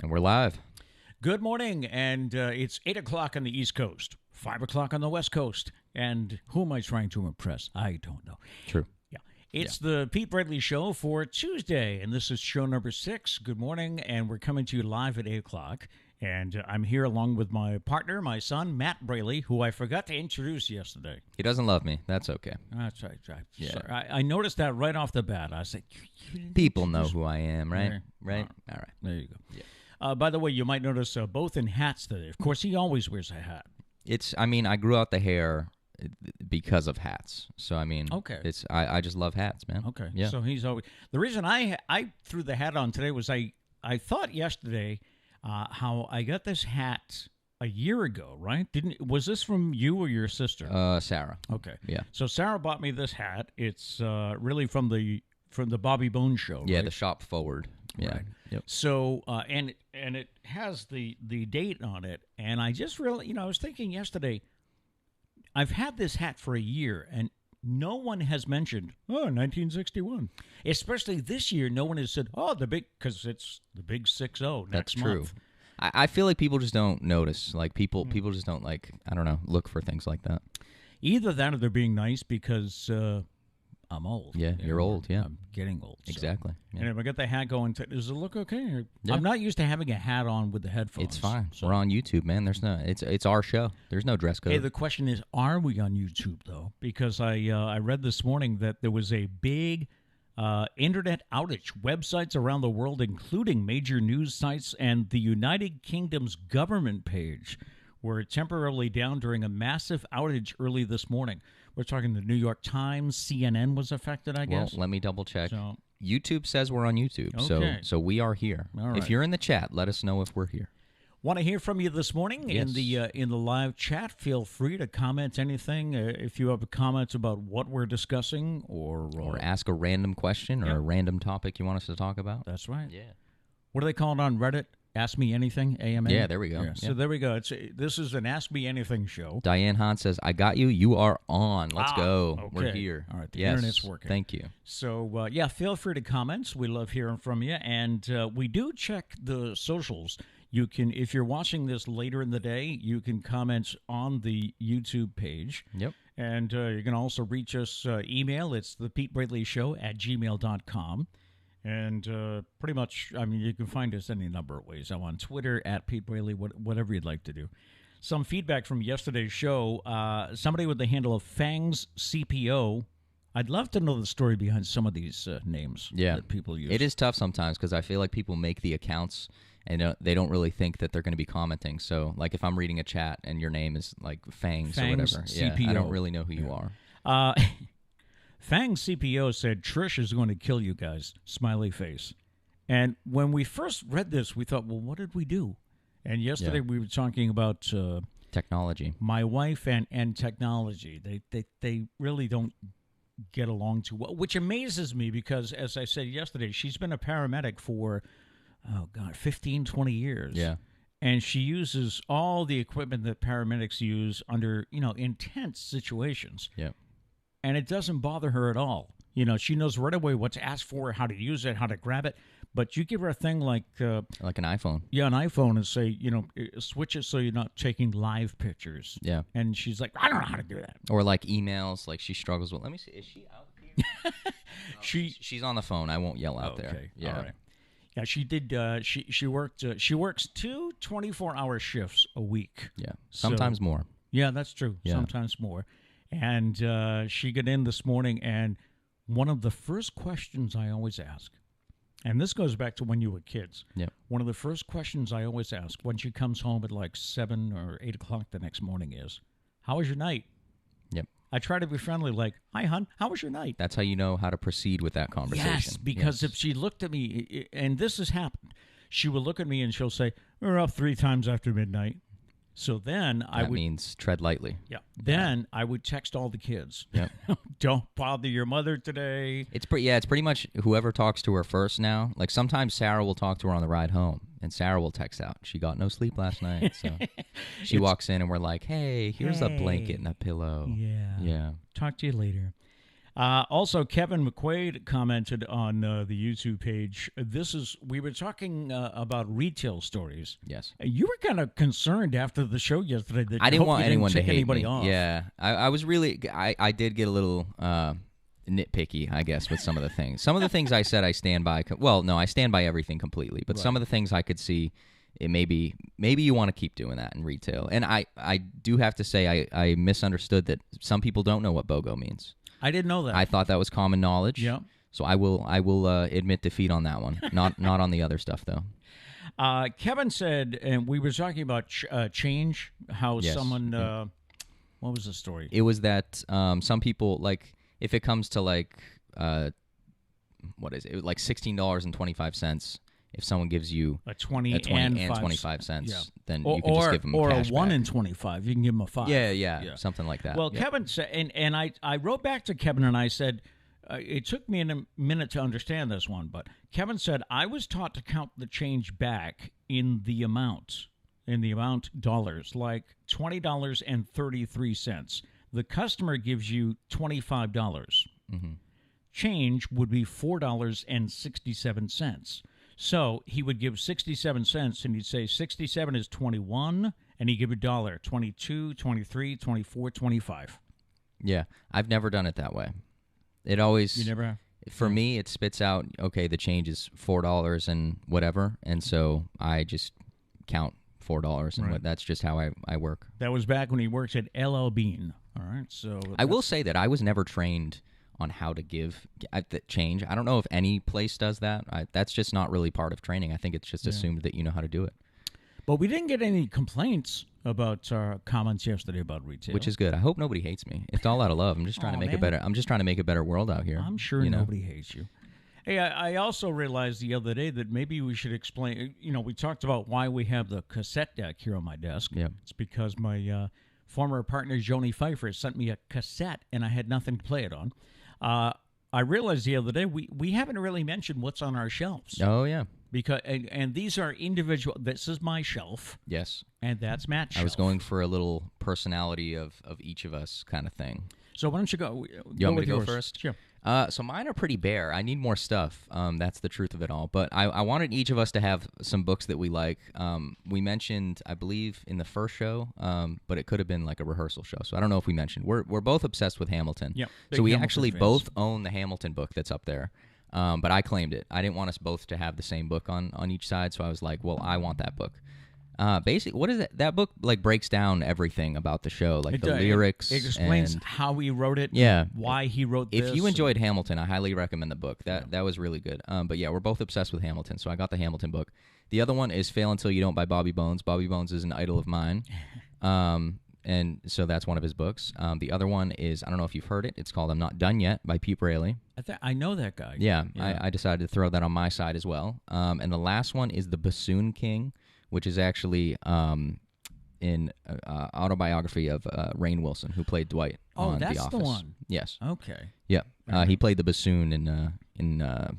And we're live. Good morning, and it's 8 o'clock on the East Coast, 5 o'clock on the West Coast. And who am I trying to impress? I don't know. True. Yeah. It's the Pete Braley Show for Tuesday, and this is show number 6. Good morning, and we're coming to you live at 8 o'clock. And I'm here along with my partner, my son, Matt Braley, who I forgot to introduce yesterday. He doesn't love me. That's okay. That's right. Yeah. Sorry. I noticed that right off the bat. I said, people know who I am, right? Right? All right. There you go. Yeah. By the way, you might notice both in hats today. Of course, he always wears a hat. I grew out the hair because of hats. So, okay. I just love hats, man. Okay. Yeah. So he's always, the reason I threw the hat on today was I thought yesterday how I got this hat a year ago, right? Was this from you or your sister? Sarah. Okay. Yeah. So Sarah bought me this hat. It's really from the Bobby Bones show. Yeah, right? the shop forward. Yeah. Right. Yep. So and it has the date on it, and I just really, I was thinking yesterday, I've had this hat for a year, and no one has mentioned 1961. Especially this year, no one has said because it's the big 6-0 That's next true. month. I feel like people just don't notice. Like people just don't look for things like that. Either that or they're being nice because I'm old. Yeah, you're old. Yeah, I'm getting old. So. Exactly. Yeah. And if I get the hat going, does it look okay? Yeah. I'm not used to having a hat on with the headphones. It's fine. So. We're on YouTube, man. It's our show. There's no dress code. Hey, the question is, are we on YouTube, though? Because I read this morning that there was a big internet outage. Websites around the world, including major news sites and the United Kingdom's government page, were temporarily down during a massive outage early this morning. We're talking the New York Times, CNN was affected, I guess. Well, let me double check. So, YouTube says we're on YouTube, okay. so we are here. All right. If you're in the chat, let us know if we're here. Want to hear from you this morning Yes. in the live chat. Feel free to comment anything if you have comments about what we're discussing or ask a random question or a random topic you want us to talk about. That's right. Yeah. What do they call it on Reddit? Ask Me Anything, AMA? Yeah, there we go. Yeah, so there we go. This is an Ask Me Anything show. Diane Hahn says, I got you. You are on. Let's go. Okay. We're here. All right, the Yes. internet's working. Thank you. So, feel free to comment. We love hearing from you. And we do check the socials. You can, if you're watching this later in the day, you can comment on the YouTube page. Yep. And you can also reach us email. It's the Pete Braley Show at gmail.com. And pretty much, I mean, you can find us any number of ways. I'm on Twitter at Pete Braley, whatever you'd like to do. Some feedback from yesterday's show. Somebody with the handle of Fangs CPO. I'd love to know the story behind some of these names that people use. It is tough sometimes because I feel like people make the accounts and they don't really think that they're going to be commenting. So, like, if I'm reading a chat and your name is like Fangs or whatever, CPO. I don't really know who you are. Fang CPO said, Trish is going to kill you guys. Smiley face. And when we first read this, we thought, well, what did we do? And yesterday we were talking about technology. My wife and technology. They really don't get along too well, which amazes me because, as I said yesterday, she's been a paramedic for, 15, 20 years. Yeah. And she uses all the equipment that paramedics use under, intense situations. Yeah. And it doesn't bother her at all. She knows right away what to ask for, how to use it, how to grab it. But you give her a thing like an iPhone. Yeah, an iPhone, and say, switch it so you're not taking live pictures. Yeah. And she's like, I don't know how to do that. Or like emails, like she struggles with. Let me see. Is she out here? She's on the phone. I won't yell out there. Okay. Yeah. All right. Yeah, she did. She worked. She works 2 24-hour shifts a week. Yeah. Sometimes more. Yeah, that's true. Yeah. Sometimes more. And she got in this morning, and one of the first questions I always ask, and this goes back to when you were kids. Yep. One of the first questions I always ask when she comes home at like 7 or 8 o'clock the next morning is, how was your night? Yep. I try to be friendly, like, hi, hon, how was your night? That's how you know how to proceed with that conversation. Yes, because if she looked at me, and this has happened, she will look at me and she'll say, we're up 3 times after midnight. So then that means tread lightly. Yeah. Then I would text all the kids. Yep. Don't bother your mother today. It's pretty much whoever talks to her first now. Like sometimes Sarah will talk to her on the ride home, and Sarah will text out, she got no sleep last night. So she walks in and we're like, hey, here's a blanket and a pillow. Yeah. Yeah. Talk to you later. Also, Kevin McQuaid commented on the YouTube page. We were talking about retail stories. Yes. You were kind of concerned after the show yesterday that I didn't want anyone to take hate anybody me. off. Yeah. I was really, I did get a little nitpicky, I guess, with some of the things. Some of the things I said I stand by. Well, no, I stand by everything completely. But some of the things I could see, it maybe you want to keep doing that in retail. And I do have to say I misunderstood that some people don't know what BOGO means. I didn't know that. I thought that was common knowledge. Yeah. So I will admit defeat on that one. Not on the other stuff though. Kevin said, and we were talking about change. How Yes. someone. What was the story? It was that some people, like, if it comes to like what is it? It was like $16.25. If someone gives you a 20 and 5 25 cents, yeah. then you can just give them cash a 1 back. and 25. You can give them a 5. Yeah, something like that. Well, yeah. Kevin said, and I wrote back to Kevin and I said, it took me a minute to understand this one, but Kevin said, I was taught to count the change back in the amount dollars, like $20.33. The customer gives you $25. Mm-hmm. Change would be $4.67. So he would give 67 cents, and he'd say 67 is 21, and he'd give a dollar, 22, 23, 24, 25. Yeah, I've never done it that way. It always... You never have? For me, it spits out, okay, the change is $4 and whatever, and so I just count $4, and that's just how I work. That was back when he worked at LL Bean. All right, so... I will say that I was never trained on how to give the change. I don't know if any place does that. That's just not really part of training. I think it's just assumed that you know how to do it. But we didn't get any complaints about our comments yesterday about retail, which is good. I hope nobody hates me. It's all out of love. I'm just trying to make it better. I'm just trying to make a better world out here. I'm sure nobody hates you. Hey, I also realized the other day that maybe we should explain. We talked about why we have the cassette deck here on my desk. Yep. It's because my former partner, Joni Pfeiffer, sent me a cassette, and I had nothing to play it on. I realized the other day we haven't really mentioned what's on our shelves. Oh, yeah. Because and these are individual. This is my shelf. Yes. And that's Matt's shelf. I was going for a little personality of each of us kind of thing. So why don't you go? You want me to go yours. first? Sure. So mine are pretty bare. I need more stuff. That's the truth of it all. But I wanted each of us to have some books that we like. We mentioned, I believe, in the first show, but it could have been like a rehearsal show. So I don't know if we mentioned. We're both obsessed with Hamilton. Yep. So we Hamilton actually fans. both own the Hamilton book that's up there. But I claimed it. I didn't want us both to have the same book on each side. So I was like, well, I want that book. Basically, what is it? That book like breaks down everything about the show, like the lyrics. It explains and, how he wrote it. Yeah, why he wrote this. If you enjoyed Hamilton, I highly recommend the book. That was really good. But yeah, we're both obsessed with Hamilton, so I got the Hamilton book. The other one is Fail Until You Don't by Bobby Bones. Bobby Bones is an idol of mine, and so that's one of his books. The other one is, I don't know if you've heard it. It's called I'm Not Done Yet by Pete Braley. I know that guy. Yeah. I decided to throw that on my side as well. And the last one is The Bassoon King, which is actually in autobiography of Rainn Wilson, who played Dwight on The Office. Oh, that's the one. Yes. Okay. Yeah. He played the bassoon in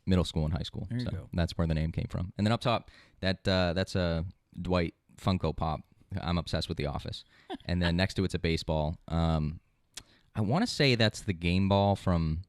middle school and high school. There you go. That's where the name came from. And then up top, that's a Dwight Funko Pop. I'm obsessed with The Office. And then next to it's a baseball. I want to say that's the game ball from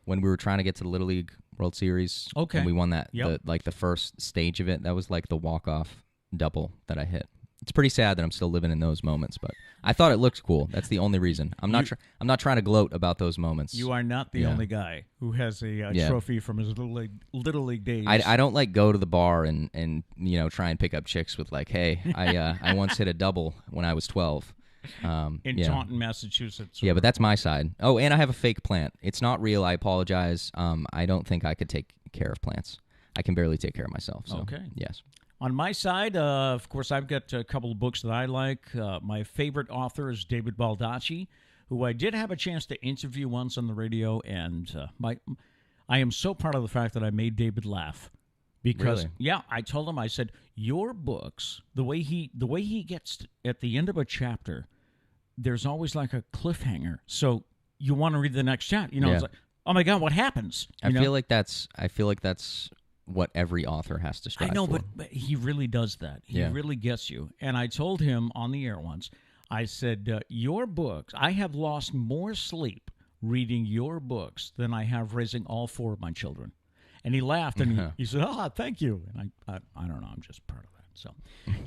when we were trying to get to the Little League World Series. Okay. And we won that, Yep. the first stage of it. That was like the walk-off double that I hit. It's pretty sad that I'm still living in those moments, but I thought it looked cool. That's the only reason. I'm not trying to gloat about those moments. You are not the only guy who has a trophy from his little league days. I don't like go to the bar and try and pick up chicks with like, hey, I once hit a double when I was 12. In Taunton, Massachusetts. Yeah, but that's my side. Oh, and I have a fake plant. It's not real. I apologize. I don't think I could take care of plants. I can barely take care of myself. So, okay. Yes. On my side, of course, I've got a couple of books that I like. My favorite author is David Baldacci, who I did have a chance to interview once on the radio, and I am so proud of the fact that I made David laugh. Because really? I told him, I said, your books, the way he gets at the end of a chapter, there's always like a cliffhanger. So you want to read the next chapter. It's like, oh my God, what happens? I feel like that's what every author has to strive I know, for. but he really does that. He really gets you. And I told him on the air once, I said, your books, I have lost more sleep reading your books than I have raising all four of my children. And he laughed, and he said, thank you. And I don't know, I'm just proud of that. So,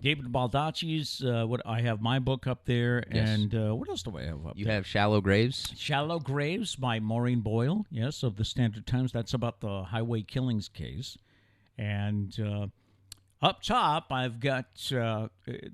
David Baldacci's, I have my book up there, and what else do I have up there? You have Shallow Graves? Shallow Graves by Maureen Boyle, yes, of the Standard Times. That's about the highway killings case. And up top, I've got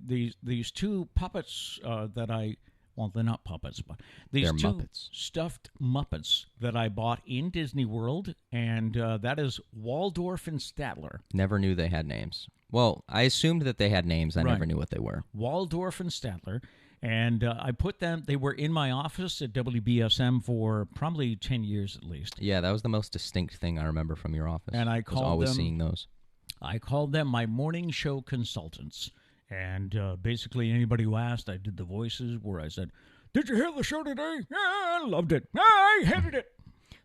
these two puppets that well, they're not puppets, but these they're two Muppets. Stuffed Muppets that I bought in Disney World, and that is Waldorf and Statler. Never knew they had names. Well, I assumed that they had names. I never knew what they were. Waldorf and Statler. And I put them, they were in my office at WBSM for probably 10 years at least. Yeah, that was the most distinct thing I remember from your office. And I was always them, seeing those. I called them my morning show consultants. And basically anybody who asked, I did the voices where I said, did you hear the show today? Yeah, I loved it. I hated it.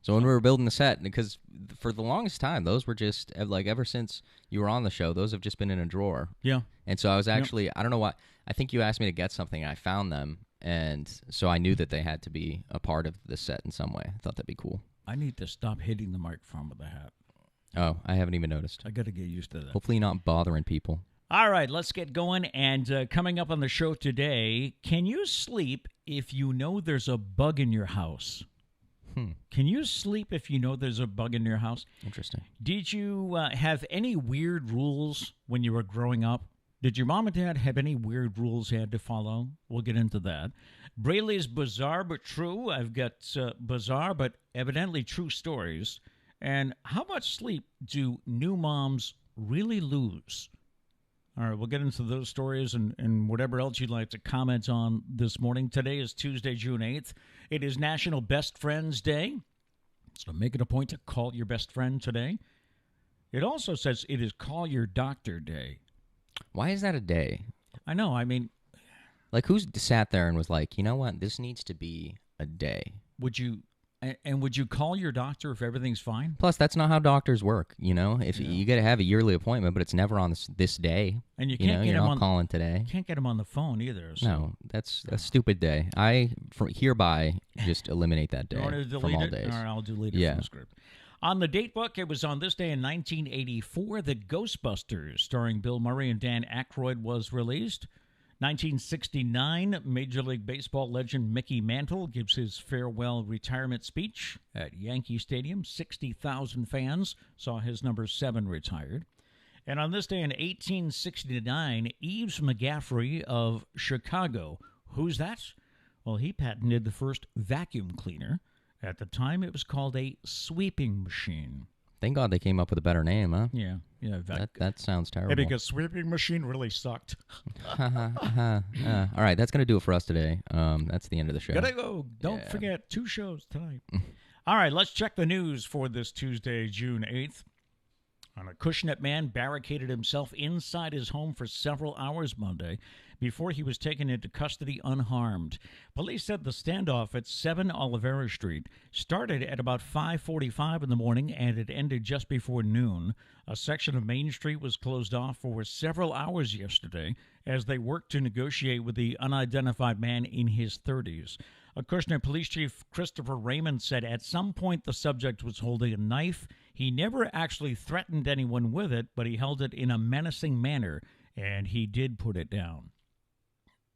So when we were building the set, because for the longest time, those were just, like, ever since you were on the show, those have just been in a drawer. Yeah. And so I was actually, I don't know why, I think you asked me to get something, and I found them, and so I knew that they had to be a part of the set in some way. I thought that'd be cool. I need to stop hitting the microphone with the hat. Oh, I haven't even noticed. I got to get used to that. Hopefully not bothering people. All right, let's get going. And coming up on the show today, can you sleep if you know there's a bug in your house? Can you sleep if you know there's a bug in your house? Interesting. Did you have any weird rules when you were growing up? Did your mom and dad have any weird rules you had to follow? We'll get into that. Braley's Bizarre But True. I've got bizarre but evidently true stories. And how much sleep do new moms really lose? All right, we'll get into those stories and whatever else you'd like to comment on this morning. Today is Tuesday, June 8th. It is National Best Friends Day. So make it a point to call your best friend today. It also says it is Call Your Doctor Day. Why is that a day? I know. I mean, like, who's sat there and was like, you know what? This needs to be a day. would you call your doctor if everything's fine? Plus, that's not how doctors work. If you got to have a yearly appointment, but it's never on this day. And you can't get you're him not calling today. Can't get him on the phone either. So. No, that's a stupid day. I hereby just eliminate that day from all days. All right, I'll delete it from the script. On the date book, it was on this day in 1984 that Ghostbusters, starring Bill Murray and Dan Aykroyd, was released. 1969, Major League Baseball legend Mickey Mantle gives his farewell retirement speech at Yankee Stadium. 60,000 fans saw his number 7 retired. And on this day in 1869, Eves McGaffrey of Chicago. Who's that? Well, he patented the first vacuum cleaner. At the time, it was called a sweeping machine. Thank God they came up with a better name, huh? Yeah. That sounds terrible. Yeah, because sweeping machine really sucked. All right, that's going to do it for us today. That's the end of the show. Gotta go. Don't forget, 2 shows tonight. All right, let's check the news for this Tuesday, June 8th. An Acushnet man barricaded himself inside his home for several hours Monday before he was taken into custody unharmed. Police said the standoff at 7 Olivera Street started at about 5:45 in the morning and it ended just before noon. A section of Main Street was closed off for several hours yesterday as they worked to negotiate with the unidentified man in his 30s. Acushnet Police Chief Christopher Raymond said at some point the subject was holding a knife. He never actually threatened anyone with it, but he held it in a menacing manner, and he did put it down.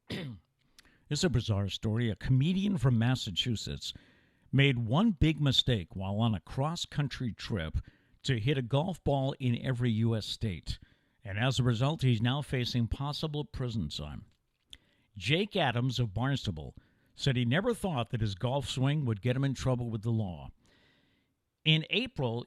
This is a bizarre story. A comedian from Massachusetts made one big mistake while on a cross-country trip to hit a golf ball in every U.S. state, and as a result, he's now facing possible prison time. Jake Adams of Barnstable said he never thought that his golf swing would get him in trouble with the law. In April,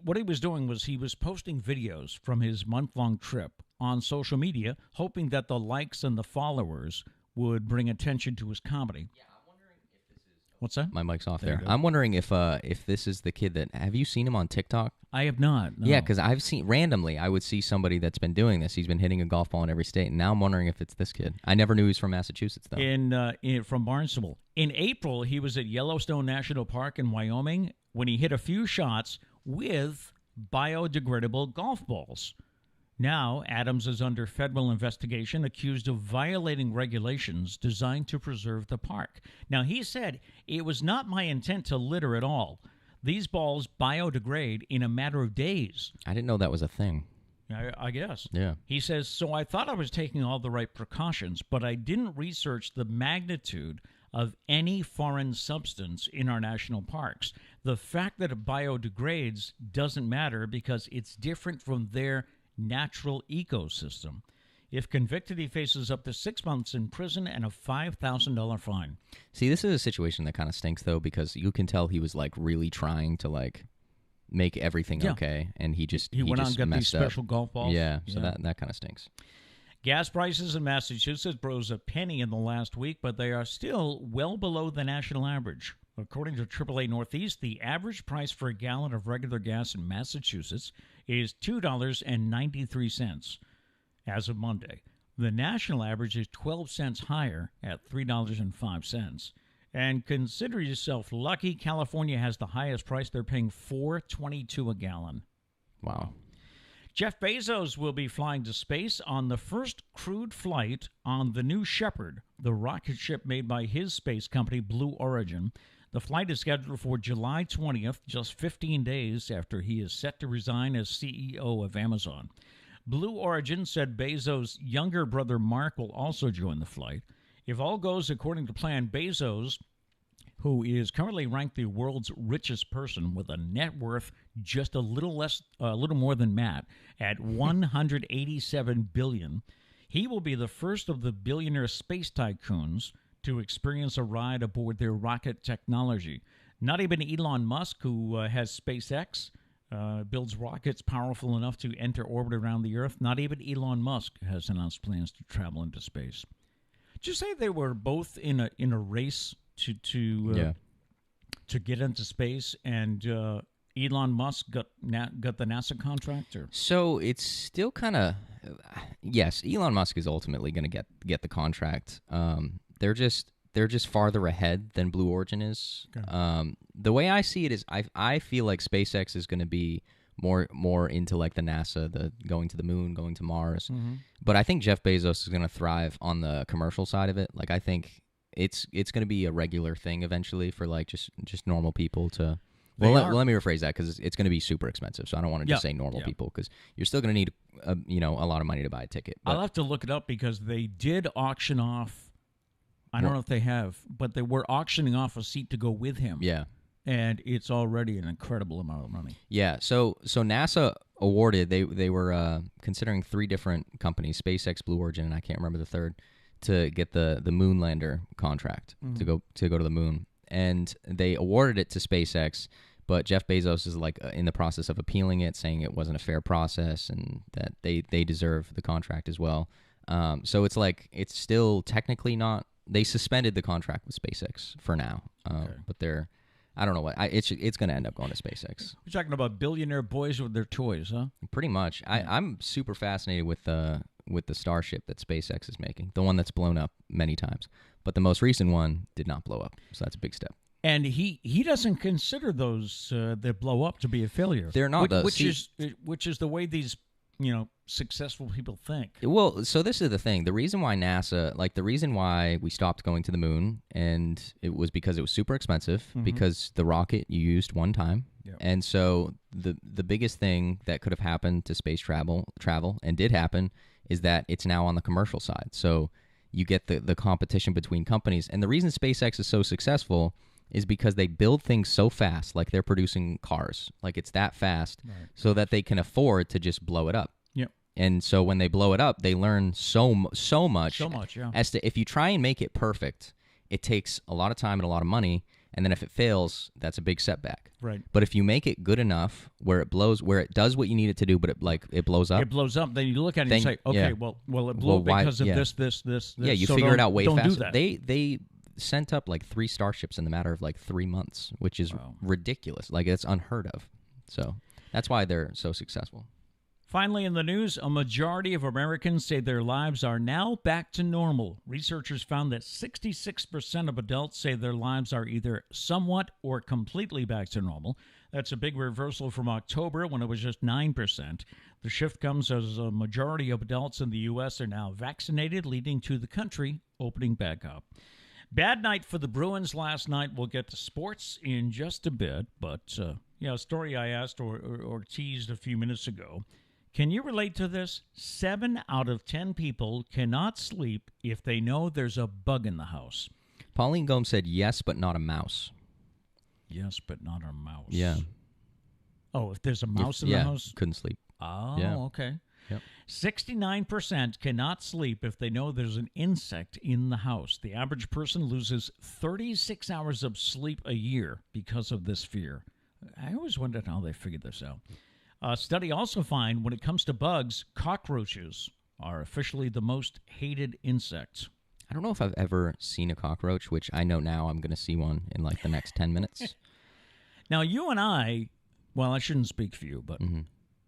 what he was doing was he was posting videos from his month-long trip on social media, hoping that the likes and the followers would bring attention to his comedy. Yeah, I'm wondering if this is... What's that? My mic's off there. I'm wondering if this is the kid that... Have you seen him on TikTok? I have not. No. Yeah, because I've seen... Randomly, I would see somebody that's been doing this. He's been hitting a golf ball in every state, and now I'm wondering if it's this kid. I never knew he was from Massachusetts, though. From Barnstable. In April, he was at Yellowstone National Park in Wyoming when he hit a few shots with biodegradable golf balls. Now, Adams is under federal investigation, accused of violating regulations designed to preserve the park. Now, he said, "It was not my intent to litter at all. These balls biodegrade in a matter of days." I didn't know that was a thing. I guess. Yeah. He says, "So I thought I was taking all the right precautions, but I didn't research the magnitude of any foreign substance in our national parks. The fact that it biodegrades doesn't matter because it's different from their natural ecosystem. If convicted, he faces up to 6 months in prison and a $5,000 fine." See, this is a situation that kind of stinks, though, because you can tell he was, really trying to, make everything okay, and he went out and got these special golf balls. Yeah, so that kind of stinks. Gas prices in Massachusetts rose a penny in the last week, but they are still well below the national average. According to AAA Northeast, the average price for a gallon of regular gas in Massachusetts is $2.93 as of Monday. The national average is 12 cents higher at $3.05. And consider yourself lucky. California has the highest price. They're paying $4.22 a gallon. Wow. Jeff Bezos will be flying to space on the first crewed flight on the New Shepard, the rocket ship made by his space company, Blue Origin. The flight is scheduled for July 20th, just 15 days after he is set to resign as CEO of Amazon. Blue Origin said Bezos' younger brother Mark will also join the flight. If all goes according to plan, Bezos, who is currently ranked the world's richest person with a net worth just a little more than Matt at $187 billion, he will be the first of the billionaire space tycoons to experience a ride aboard their rocket technology. Not even Elon Musk, who has SpaceX, builds rockets powerful enough to enter orbit around the Earth. Not even Elon Musk has announced plans to travel into space. Did you say they were both in a race to to get into space, and Elon Musk got the NASA contract? Or? So it's still kind of yes. Elon Musk is ultimately going to get the contract. They're just farther ahead than Blue Origin is. Okay. The way I see it is, I feel like SpaceX is going to be more into like the NASA, the going to the moon, going to Mars. Mm-hmm. But I think Jeff Bezos is going to thrive on the commercial side of it. Like I think it's going to be a regular thing eventually for like just normal people to. Well, let me rephrase that because it's going to be super expensive. So I don't want to just say normal people because you're still going to need a lot of money to buy a ticket. But I'll have to look it up because they did auction off. I don't know if they have, but they were auctioning off a seat to go with him. Yeah. And it's already an incredible amount of money. Yeah. So NASA awarded, they were considering 3 different companies, SpaceX, Blue Origin, and I can't remember the third, to get the moon lander contract to go to the moon. And they awarded it to SpaceX, but Jeff Bezos is like in the process of appealing it, saying it wasn't a fair process and that they deserve the contract as well. So it's like it's still technically not. They suspended the contract with SpaceX for now, but they're. I don't know what it's going to end up going to SpaceX. You're talking about billionaire boys with their toys, huh? Pretty much. I'm super fascinated with the Starship that SpaceX is making, the one that's blown up many times, but the most recent one did not blow up, so that's a big step. And he doesn't consider those that blow up to be a failure. They're not, which is the way these successful people think. Well, so this is the thing. The reason why NASA, like the reason why we stopped going to the moon, and it was because it was super expensive, because the rocket you used one time. Yep. And so the biggest thing that could have happened to space travel and did happen is that it's now on the commercial side. So you get the competition between companies. And the reason SpaceX is so successful is because they build things so fast, like they're producing cars, like it's that fast, so that they can afford to just blow it up. Yep. And so when they blow it up, they learn so much. So much, yeah. As to if you try and make it perfect, it takes a lot of time and a lot of money, and then if it fails, that's a big setback. Right. But if you make it good enough where it does what you need it to do, but it blows up. It blows up. Then you look at it and say, okay, well, it blew up because of this. Yeah, you so figure it out way faster. Do that. They sent up like 3 starships in the matter of like 3 months, which is ridiculous. Like it's unheard of. So that's why they're so successful. Finally, in the news, a majority of Americans say their lives are now back to normal. Researchers found that 66% of adults say their lives are either somewhat or completely back to normal. That's a big reversal from October when it was just 9%. The shift comes as a majority of adults in the U.S. are now vaccinated, leading to the country opening back up. Bad night for the Bruins last night. We'll get to sports in just a bit, but a story I asked or teased a few minutes ago. Can you relate to this? 7 out of 10 people cannot sleep if they know there's a bug in the house. Pauline Gomes said yes, but not a mouse. Yes, but not a mouse. Yeah. Oh, if there's a mouse in the house? Couldn't sleep. Oh, yeah. Okay. Yep. 69% cannot sleep if they know there's an insect in the house. The average person loses 36 hours of sleep a year because of this fear. I always wondered how they figured this out. A study also finds when it comes to bugs, cockroaches are officially the most hated insects. I don't know if I've ever seen a cockroach, which I know now I'm going to see one in like the next 10 minutes. Now, you and I shouldn't speak for you,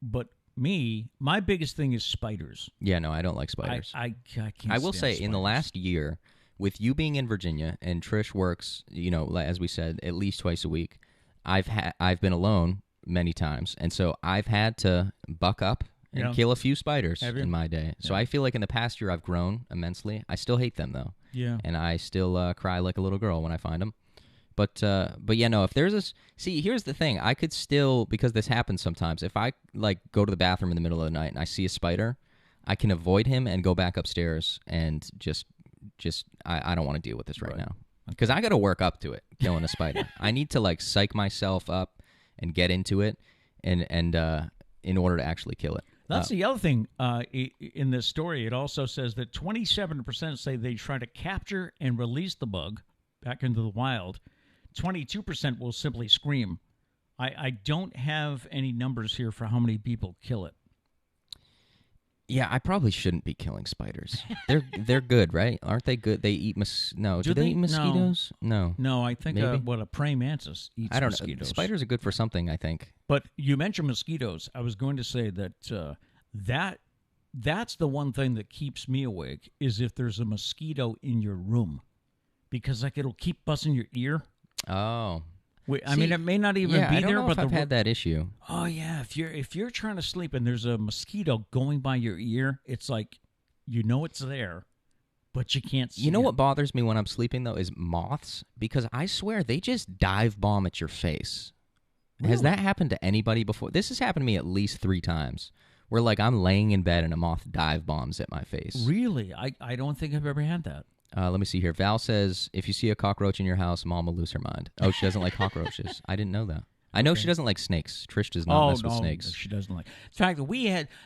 but me, my biggest thing is spiders. Yeah, no, I don't like spiders. I can't I will say, spiders. in the last year, with you being in Virginia and Trish works, as we said, at least twice a week, I've been alone many times, and so I've had to buck up and kill a few spiders in my day. So I feel like in the past year I've grown immensely. I still hate them though. Yeah. And I still cry like a little girl when I find them. But yeah, no, if there's a... See, here's the thing. I could still... Because this happens sometimes. If I, go to the bathroom in the middle of the night and I see a spider, I can avoid him and go back upstairs and just I don't want to deal with this right now. Because I got to work up to it, killing a spider. I need to, psych myself up and get into it and in order to actually kill it. That's the other thing in this story. It also says that 27% say they try to capture and release the bug back into the wild. 22% will simply scream. I don't have any numbers here for how many people kill it. Yeah, I probably shouldn't be killing spiders. They're good, right? Aren't they good? They eat no. Do they eat mosquitoes? No. No, I think Maybe? a praying mantis eats I don't mosquitoes. know. Spiders are good for something, I think. But you mentioned mosquitoes. I was going to say that that's the one thing that keeps me awake is if there's a mosquito in your room, because like it'll keep buzzing your ear. Oh. I mean, it may not even be I don't there, know but I've had that issue. Oh yeah, if you're trying to sleep and there's a mosquito going by your ear, it's like you know it's there, but you can't see. You know it. what bothers me when I'm sleeping though is moths, because I swear they just dive bomb at your face. Really? Has that happened to anybody before? This has happened to me at least 3 times. Where like I'm laying in bed and a moth dive bombs at my face. Really? I don't think I've ever had that. Let me see here. Val says, if you see a cockroach in your house, Mom will lose her mind. Oh, she doesn't like cockroaches. I didn't know that. I know she doesn't like snakes. Trish does not mess with snakes. She doesn't like. In fact,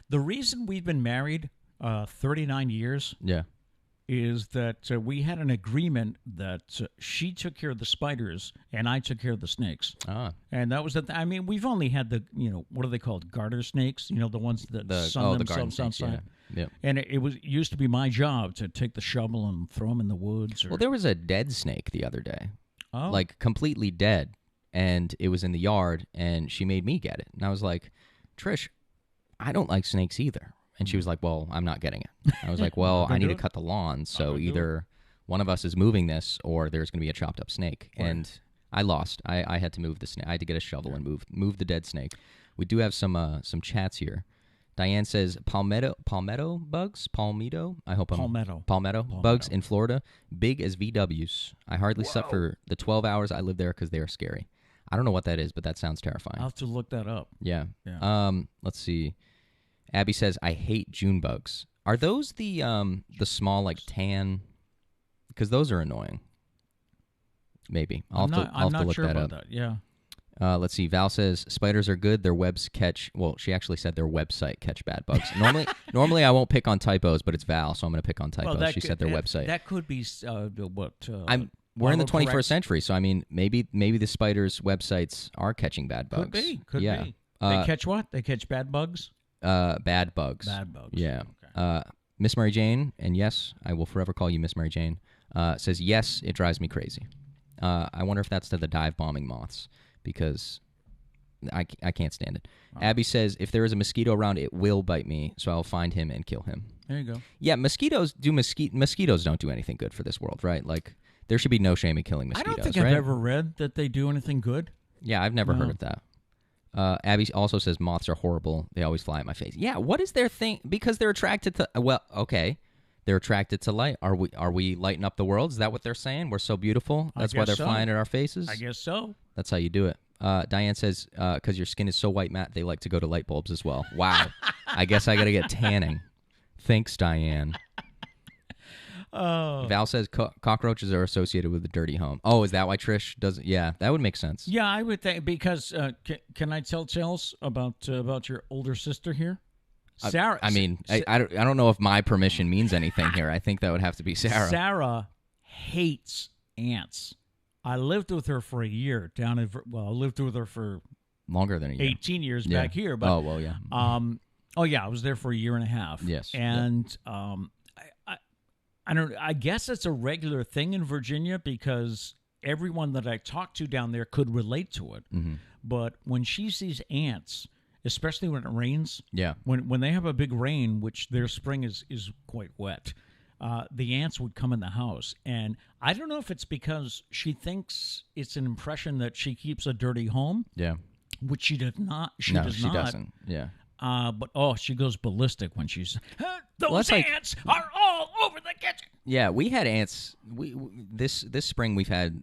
the reason we've been married 39 years is that we had an agreement that she took care of the spiders and I took care of the snakes. And that was I mean, we've only had the, what are they called? Garter snakes, the ones that sun themselves outside. Yeah. And it used to be my job to take the shovel and throw them in the woods. Well, there was a dead snake the other day. Oh. Like completely dead. And it was in the yard and she made me get it. And I was like, Trish, I don't like snakes either. And she was like, well, I'm not getting it. I was like, well, I need to cut the lawn. So either one of us is moving this or there's going to be a chopped up snake. Right. And I lost. I had to move the snake. I had to get a shovel and move the dead snake. We do have some chats here. Diane says palmetto bugs. I hope palmetto bugs in Florida, big as VWs. I hardly slept for the 12 hours I lived there because they are scary. I don't know what that is, but that sounds terrifying. I'll have to look that up. Yeah. Let's see. Abby says, I hate June bugs. Are those the small, like, tan? Because those are annoying. Maybe. I'll have to look that up. That. Yeah. Let's see. Val says, spiders are good. Their webs catch... Well, she actually said their website catch bad bugs. Normally I won't pick on typos, but it's Val, so I'm going to pick on typos. She said their website. That could be what... We're in the 21st century, so, I mean, maybe the spiders' websites are catching bad bugs. Could be. They catch what? They catch bad bugs? Bad bugs. Bad bugs. Yeah. Okay. Miss Mary Jane, and yes, I will forever call you Miss Mary Jane, says, yes, it drives me crazy. I wonder if that's to the dive bombing moths, because I can't stand it. Wow. Abby says, if there is a mosquito around, it will bite me, so I'll find him and kill him. There you go. Yeah, mosquitoes don't do anything good for this world, right? Like, there should be no shame in killing mosquitoes, I don't think I've ever read that they do anything good. Yeah, I've never heard of that. Abby also says moths are horrible. They always fly at my face. Yeah, what is their thing? Because they're attracted to... Well, okay. They're attracted to light. Are we lighting up the world? Is that what they're saying? We're so beautiful? That's why they're flying at our faces? I guess so. That's how you do it. Diane says, because your skin is so white matte, they like to go to light bulbs as well. Wow. I guess I got to get tanning. Thanks, Diane. Oh. Val says cockroaches are associated with a dirty home. Oh, is that why Trish doesn't? Yeah, that would make sense. Yeah, I would think, because can I tell tales about your older sister here? Sarah. I don't know if my permission means anything here. I think that would have to be Sarah. Sarah hates ants. I lived with her for a year I lived with her for longer than a year. 18 years back here. But, oh, well, yeah. I was there for a year and a half. Yes. And I guess it's a regular thing in Virginia because everyone that I talked to down there could relate to it. Mm-hmm. But when she sees ants, especially when it rains, yeah, when they have a big rain, which their spring is quite wet, the ants would come in the house. And I don't know if it's because she thinks it's an impression that she keeps a dirty home. Yeah. Which she does not. She doesn't. Yeah. But she goes ballistic when she's those ants are all over the kitchen. Yeah, we had ants. This spring we've had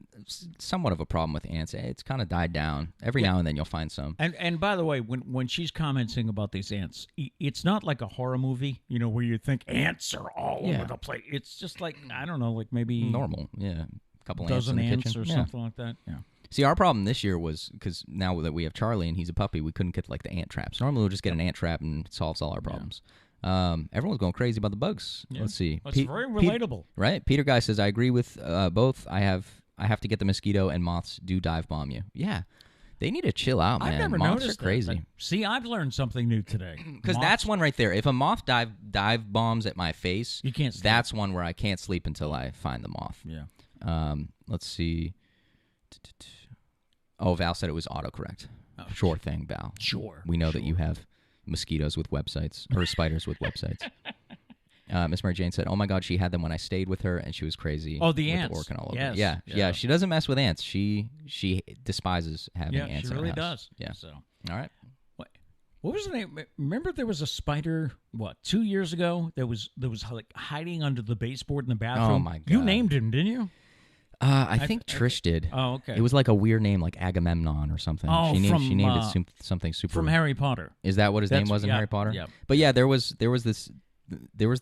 somewhat of a problem with ants. It's kind of died down. Every now and then you'll find some. And by the way, when she's commenting about these ants, it's not like a horror movie, where you think ants are all over the place. It's just like, I don't know, like maybe normal. Yeah, a couple dozen ants in the ants kitchen. or something like that. Yeah. See, our problem this year was because now that we have Charlie and he's a puppy, we couldn't get like the ant traps. Normally, we'll just get an ant trap and it solves all our problems. Everyone's going crazy about the bugs. Yeah. Let's see. It's very relatable, right? Peter Guy says, "I agree with both. I have to get the mosquito and moths do dive bomb you. Yeah, They need to chill out, man. I've never Moths noticed are crazy. that. See, I've learned something new today. Because that's one right there. If a moth dive bombs at my face, you can't sleep. That's one where I can't sleep until I find the moth. Yeah. Let's see. Oh, Val said it was autocorrect. Oh, sure thing, Val. Sure. We know that you have mosquitoes with websites, or spiders with websites. Miss Mary Jane said, "Oh my God, she had them when I stayed with her, and she was crazy." Oh, the with ants. Working all over. Yes. Yeah. She doesn't mess with ants. She despises having ants. She in her really house. does. Yeah. So, all right. what was the name? Remember, there was a spider. 2 years ago? That was like hiding under the baseboard in the bathroom. Oh my God. You named him, didn't you? I think Trish did. Oh, okay. It was like a weird name, like Agamemnon or something. Oh, she named it something super. From Harry Potter. Is that what his name was in Harry Potter? Yeah. But yeah, there was this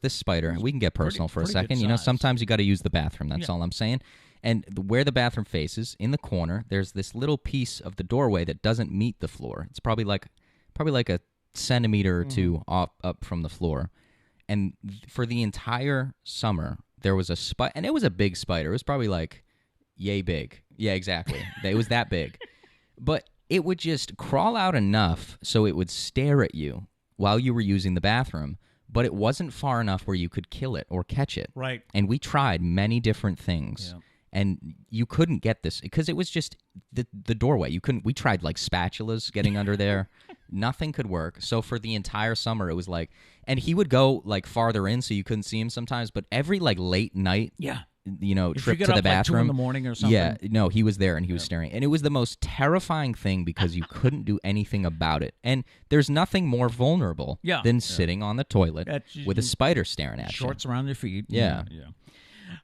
spider. We can get personal for a second. You know, sometimes you got to use the bathroom. That's all I'm saying. And where the bathroom faces, in the corner, there's this little piece of the doorway that doesn't meet the floor. It's probably like a centimeter or two up from the floor. And for the entire summer, there was a spider, and it was a big spider. It was probably like yay big. Yeah, exactly. It was that big. But it would just crawl out enough so it would stare at you while you were using the bathroom, but it wasn't far enough where you could kill it or catch it. Right. And we tried many different things. Yeah. And you couldn't get this because it was just the doorway. We tried like spatulas getting under there. Nothing could work. So for the entire summer, it was like, and he would go like farther in so you couldn't see him sometimes, but every like late night, trip to the bathroom. Like 2 in the morning or something. Yeah, no, he was there and he was staring. And it was the most terrifying thing because you couldn't do anything about it. And there's nothing more vulnerable than sitting on the toilet with a spider staring at you. Shorts around your feet. Yeah.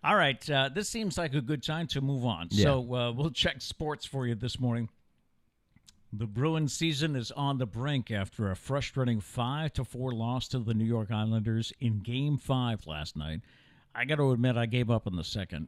All right, this seems like a good time to move on. Yeah. So we'll check sports for you this morning. The Bruins season is on the brink after a frustrating 5-4 loss to the New York Islanders in Game 5 last night. I got to admit, I gave up in the second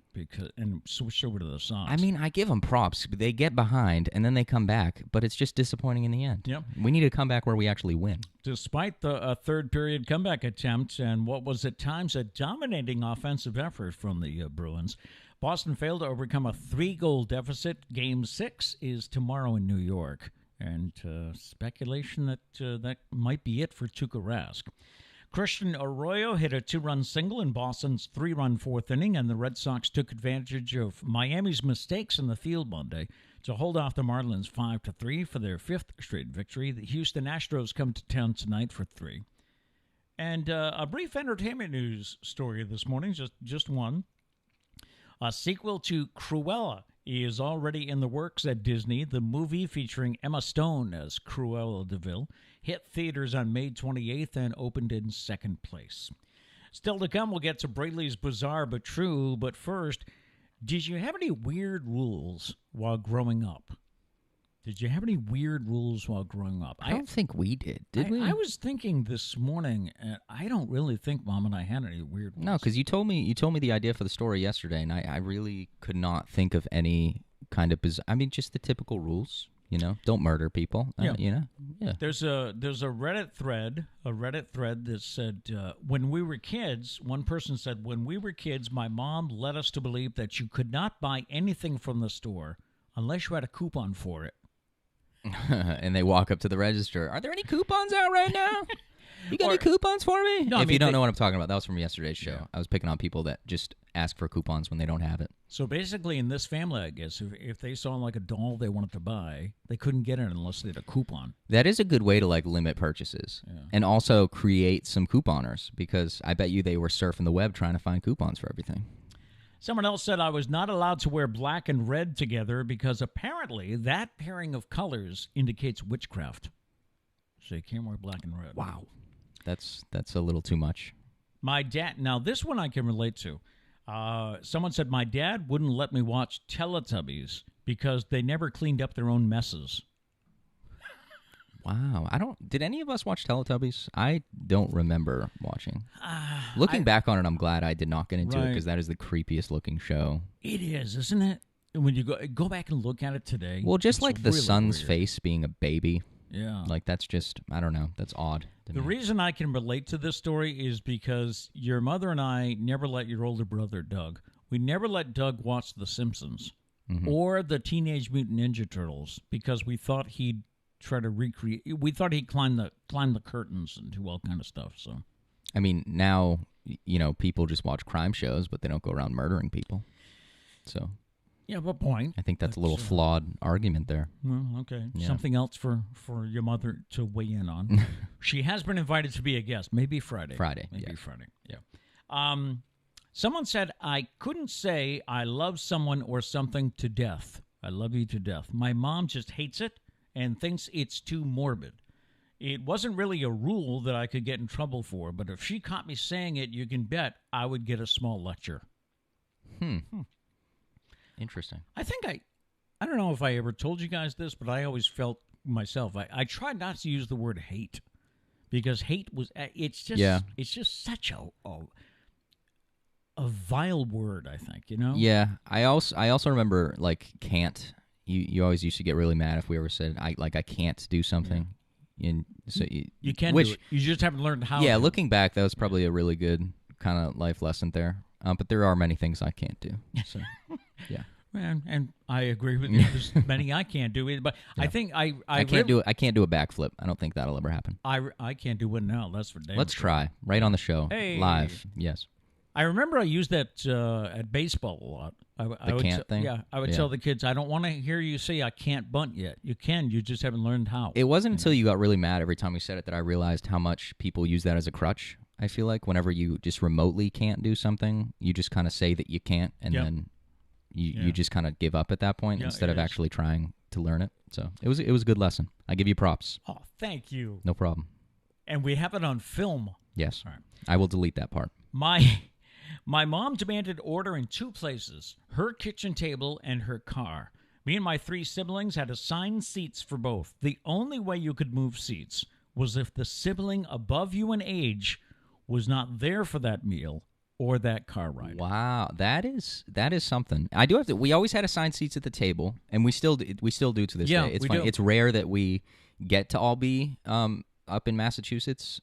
and switched over to the Sox. I mean, I give them props. They get behind, and then they come back, but it's just disappointing in the end. Yep. We need to come back where we actually win. Despite the third-period comeback attempt and what was at times a dominating offensive effort from the Bruins, Boston failed to overcome a 3-goal deficit. Game 6 is tomorrow in New York, and speculation that that might be it for Tuukka Rask. Christian Arroyo hit a 2-run single in Boston's 3-run fourth inning, and the Red Sox took advantage of Miami's mistakes in the field Monday to hold off the Marlins 5-3 for their 5th straight victory. The Houston Astros come to town tonight for 3. And a brief entertainment news story this morning, just one. A sequel to Cruella is already in the works at Disney. The movie featuring Emma Stone as Cruella de Vil hit theaters on May 28th and opened in second place. Still to come, we'll get to Braley's Bizarre But True. But first, did you have any weird rules while growing up? Did you have any weird rules while growing up? I don't think we did we? I was thinking this morning, and I don't really think Mom and I had any weird ones. No, because you told me the idea for the story yesterday, and I really could not think of any kind of bizarre. I mean, just the typical rules. Don't murder people. Yeah. There's a Reddit thread that said when we were kids, one person said, when we were kids, my mom led us to believe that you could not buy anything from the store unless you had a coupon for it. And they walk up to the register. Are there any coupons out right now? You got any coupons for me? No, if you don't know what I'm talking about, that was from yesterday's show. Yeah. I was picking on people that just ask for coupons when they don't have it. So basically, in this family, I guess, if they saw like a doll they wanted to buy, they couldn't get it unless they had a coupon. That is a good way to limit purchases and also create some couponers, because I bet you they were surfing the web trying to find coupons for everything. Someone else said I was not allowed to wear black and red together because apparently that pairing of colors indicates witchcraft. So you can't wear black and red. Wow. That's a little too much. My dad, now this one I can relate to. Someone said my dad wouldn't let me watch Teletubbies because they never cleaned up their own messes. Wow. Did any of us watch Teletubbies? I don't remember watching. Looking back on it, I'm glad I did not get into it, because that is the creepiest looking show. It is, isn't it? When you go back and look at it today. Well, just like the really son's weird. face being a baby. Yeah. That's just, I don't know, that's odd to me. The reason I can relate to this story is because your mother and I never let your older brother, Doug, we never let Doug watch The Simpsons or the Teenage Mutant Ninja Turtles, because we thought he'd try to recreate. We thought he'd climb the curtains and do all kind of stuff. So, I mean, now people just watch crime shows, but they don't go around murdering people. So, yeah, but point. I think that's a little flawed argument there. Well, okay, Yeah. something else for your mother to weigh in on. She has been invited to be a guest. Maybe Friday. Maybe yeah. Friday. Yeah. Someone said, I couldn't say I love someone or something to death. I love you to death. My mom just hates it and thinks it's too morbid. It wasn't really a rule that I could get in trouble for, but if she caught me saying it, you can bet I would get a small lecture. Interesting. I think I don't know if I ever told you guys this, but I always felt myself, I tried not to use the word hate, because hate it's just such a vile word, I think, Yeah, I also remember, like, can't. You always used to get really mad if we ever said I can't do something. Yeah. And so you can do it. You just haven't learned how. Yeah, looking back, that was probably a really good kind of life lesson there. But there are many things I can't do. So, yeah. And I agree with you. There's many I can't do, but yeah. I think I can't do it. I can't do a backflip. I don't think that'll ever happen. I can't do one now. That's for damn Let's sure. try right on the show, Hey. live. Yes. I remember I used that at baseball a lot. I would can't thing? Yeah, I would tell the kids, I don't want to hear you say I can't bunt yet. You can, you just haven't learned how. It wasn't until you got really mad every time we said it that I realized how much people use that as a crutch. I feel like whenever you just remotely can't do something, you just kind of say that you can't, and then you just kind of give up at that point instead of actually trying to learn it. So it was a good lesson. I give you props. Oh, thank you. No problem. And we have it on film. Yes. All right. I will delete that part. My mom demanded order in two places, her kitchen table and her car. Me and my three siblings had assigned seats for both. The only way you could move seats was if the sibling above you in age was not there for that meal or that car ride. Wow, that is something. I do have to. We always had assigned seats at the table, and we still do to this day. It's funny. It's rare that we get to all be up in Massachusetts.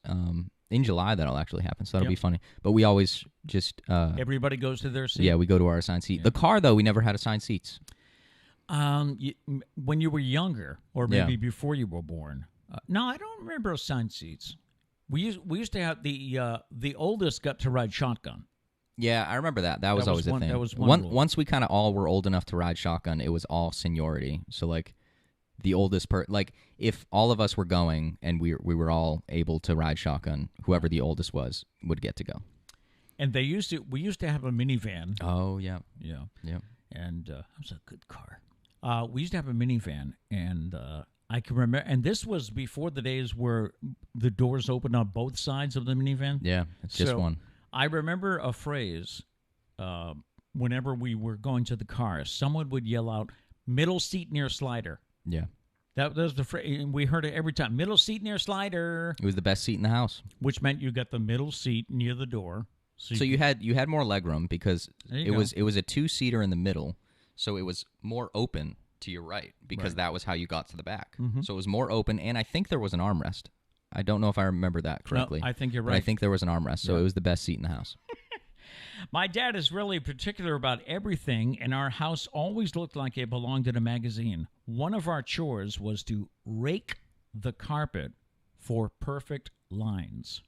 In July, that'll actually happen, so that'll be funny. But we always just everybody goes to their seat. Yeah, we go to our assigned seat. Yeah. The car, though, we never had assigned seats. When you were younger, or maybe before you were born. No, I don't remember assigned seats. We used to have the oldest got to ride shotgun. Yeah, I remember that. That was always a thing. That was one rule. Once we kind of all were old enough to ride shotgun, it was all seniority. So like the oldest like if all of us were going and we were all able to ride shotgun, whoever the oldest was would get to go. And we used to have a minivan. Oh yeah. And that was a good car. We used to have a minivan, and I can remember, and this was before the days where the doors opened on both sides of the minivan. Yeah, it's just one. I remember a phrase whenever we were going to the car. Someone would yell out, "Middle seat near slider." Yeah. That was the phrase. We heard it every time. Middle seat near slider. It was the best seat in the house. Which meant you got the middle seat near the door. So you had more legroom because it was a 2-seater in the middle, so it was more open to your right because that was how you got to the back. Mm-hmm. So it was more open, and I think there was an armrest. I don't know if I remember that correctly. No, I think you're right. But I think there was an armrest, so it was the best seat in the house. My dad is really particular about everything, and our house always looked like it belonged in a magazine. One of our chores was to rake the carpet for perfect lines.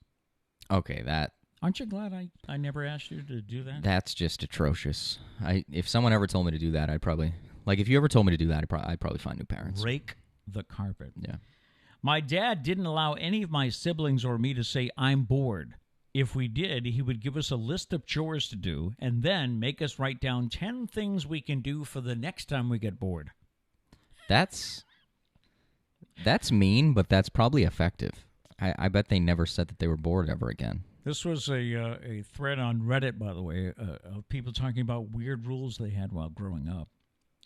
Okay, that... Aren't you glad I never asked you to do that? That's just atrocious. If someone ever told me to do that, I'd probably... Like, if you ever told me to do that, I'd probably find new parents. Rake the carpet. Yeah. My dad didn't allow any of my siblings or me to say, "I'm bored." If we did, he would give us a list of chores to do and then make us write down 10 things we can do for the next time we get bored. That's mean, but that's probably effective. I bet they never said that they were bored ever again. This was a thread on Reddit, by the way, of people talking about weird rules they had while growing up.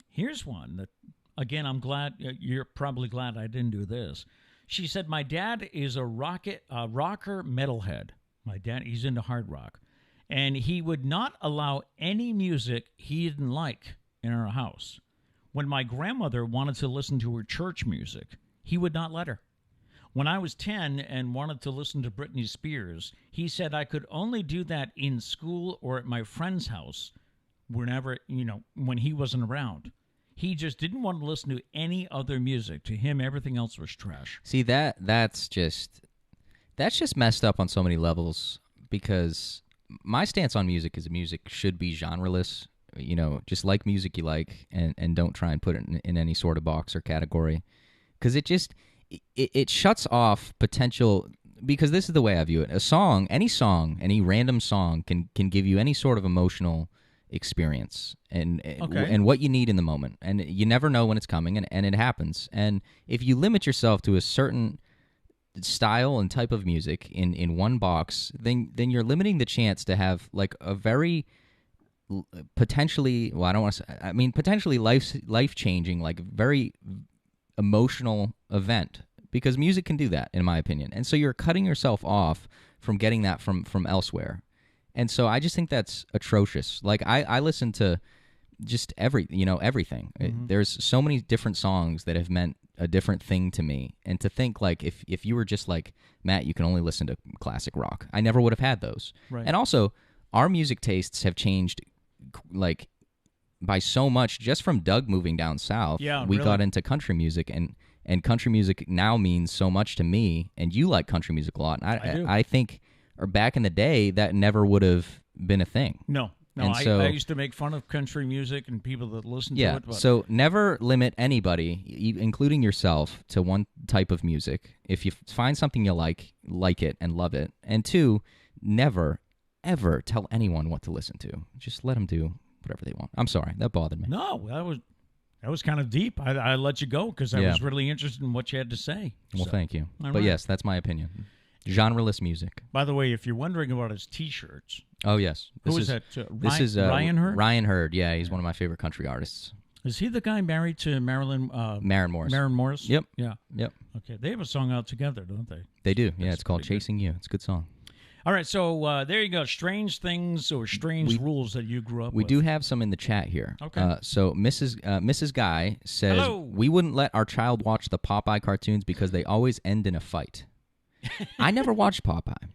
Here's one that, again, I'm glad, you're probably glad I didn't do this. She said, my dad is a rocker metalhead. My dad, he's into hard rock. And he would not allow any music he didn't like in our house. When my grandmother wanted to listen to her church music, he would not let her. When I was 10 and wanted to listen to Britney Spears, he said I could only do that in school or at my friend's house whenever, when he wasn't around. He just didn't want to listen to any other music. To him, everything else was trash. See, that's just messed up on so many levels, because my stance on music is music should be genreless. Just like music you like, and don't try and put it in any sort of box or category, because it shuts off potential. Because this is the way I view it: any random song can give you any sort of emotional experience and what you need in the moment, and you never know when it's coming, and it happens. And if you limit yourself to a certain style and type of music in one box, then you're limiting the chance to have like a very potentially, well, I don't want to say, I mean, potentially life changing, like very emotional event, because music can do that, in my opinion. And so you're cutting yourself off from getting that from elsewhere. And so I just think that's atrocious. Like I listen to just everything. Mm-hmm. There's so many different songs that have meant a different thing to me. And to think like if you were just like, Matt, you can only listen to classic rock, I never would have had those. Right. And also, our music tastes have changed like by so much just from Doug moving down south. Yeah, we really got into country music, and country music now means so much to me, and you like country music a lot. And I do. I think, or back in the day, that never would have been a thing. No, I used to make fun of country music and people that listen to it. But So never limit anybody, including yourself, to one type of music. If you find something you like it and love it. And two, never, ever tell anyone what to listen to. Just let them do whatever they want. I'm sorry, that bothered me. No, that was kind of deep. I let you go because I was really interested in what you had to say. Well, thank you. All but right. yes, that's my opinion. Genreless music. By the way, if you're wondering about his T-shirts, oh yes, who is that? This is Ryan Hurd. Ryan Hurd, yeah, he's one of my favorite country artists. Is he the guy married to Marilyn Morris? Maren Morris. Yep. Yeah. Yep. Okay, they have a song out together, don't they? They do. Yeah, it's called pretty good. "Chasing You." It's a good song. All right, so there you go. Strange things or strange rules that you grew up with. We do have some in the chat here. Okay. So Mrs. Guy says, Hello. we wouldn't let our child watch the Popeye cartoons because they always end in a fight. I never watched Popeye.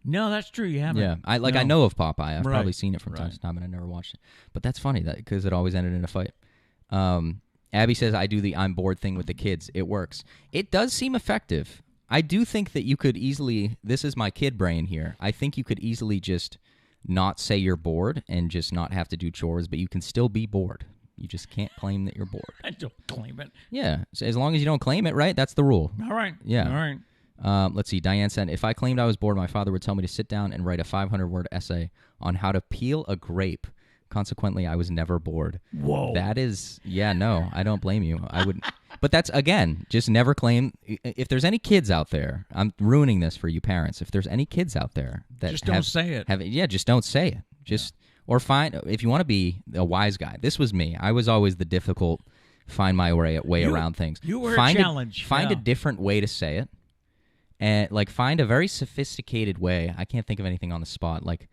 No, that's true. You haven't. Yeah, I know of Popeye. I've Right. probably seen it from time to time, but I never watched it. But that's funny because it always ended in a fight. Abby says, I do the I'm bored thing with the kids. It works. It does seem effective. I do think that you could easily, this is my kid brain here, I think you could easily just not say you're bored and just not have to do chores, but you can still be bored. You just can't claim that you're bored. I don't claim it. Yeah, so as long as you don't claim it, right? That's the rule. All right. Yeah. All right. Let's see. Diane said, if I claimed I was bored, my father would tell me to sit down and write a 500-word essay on how to peel a grape. Consequently, I was never bored. Whoa. That is, no, I don't blame you. I would, but that's, again, just never claim. If there's any kids out there, I'm ruining this for you parents. If there's any kids out there that Just don't say it. Just don't say it. Just, or find, if you want to be a wise guy, this was me. I was always the difficult, find my way around things. You were find a challenge. Find a different way to say it. And, find a very sophisticated way. I can't think of anything on the spot. Like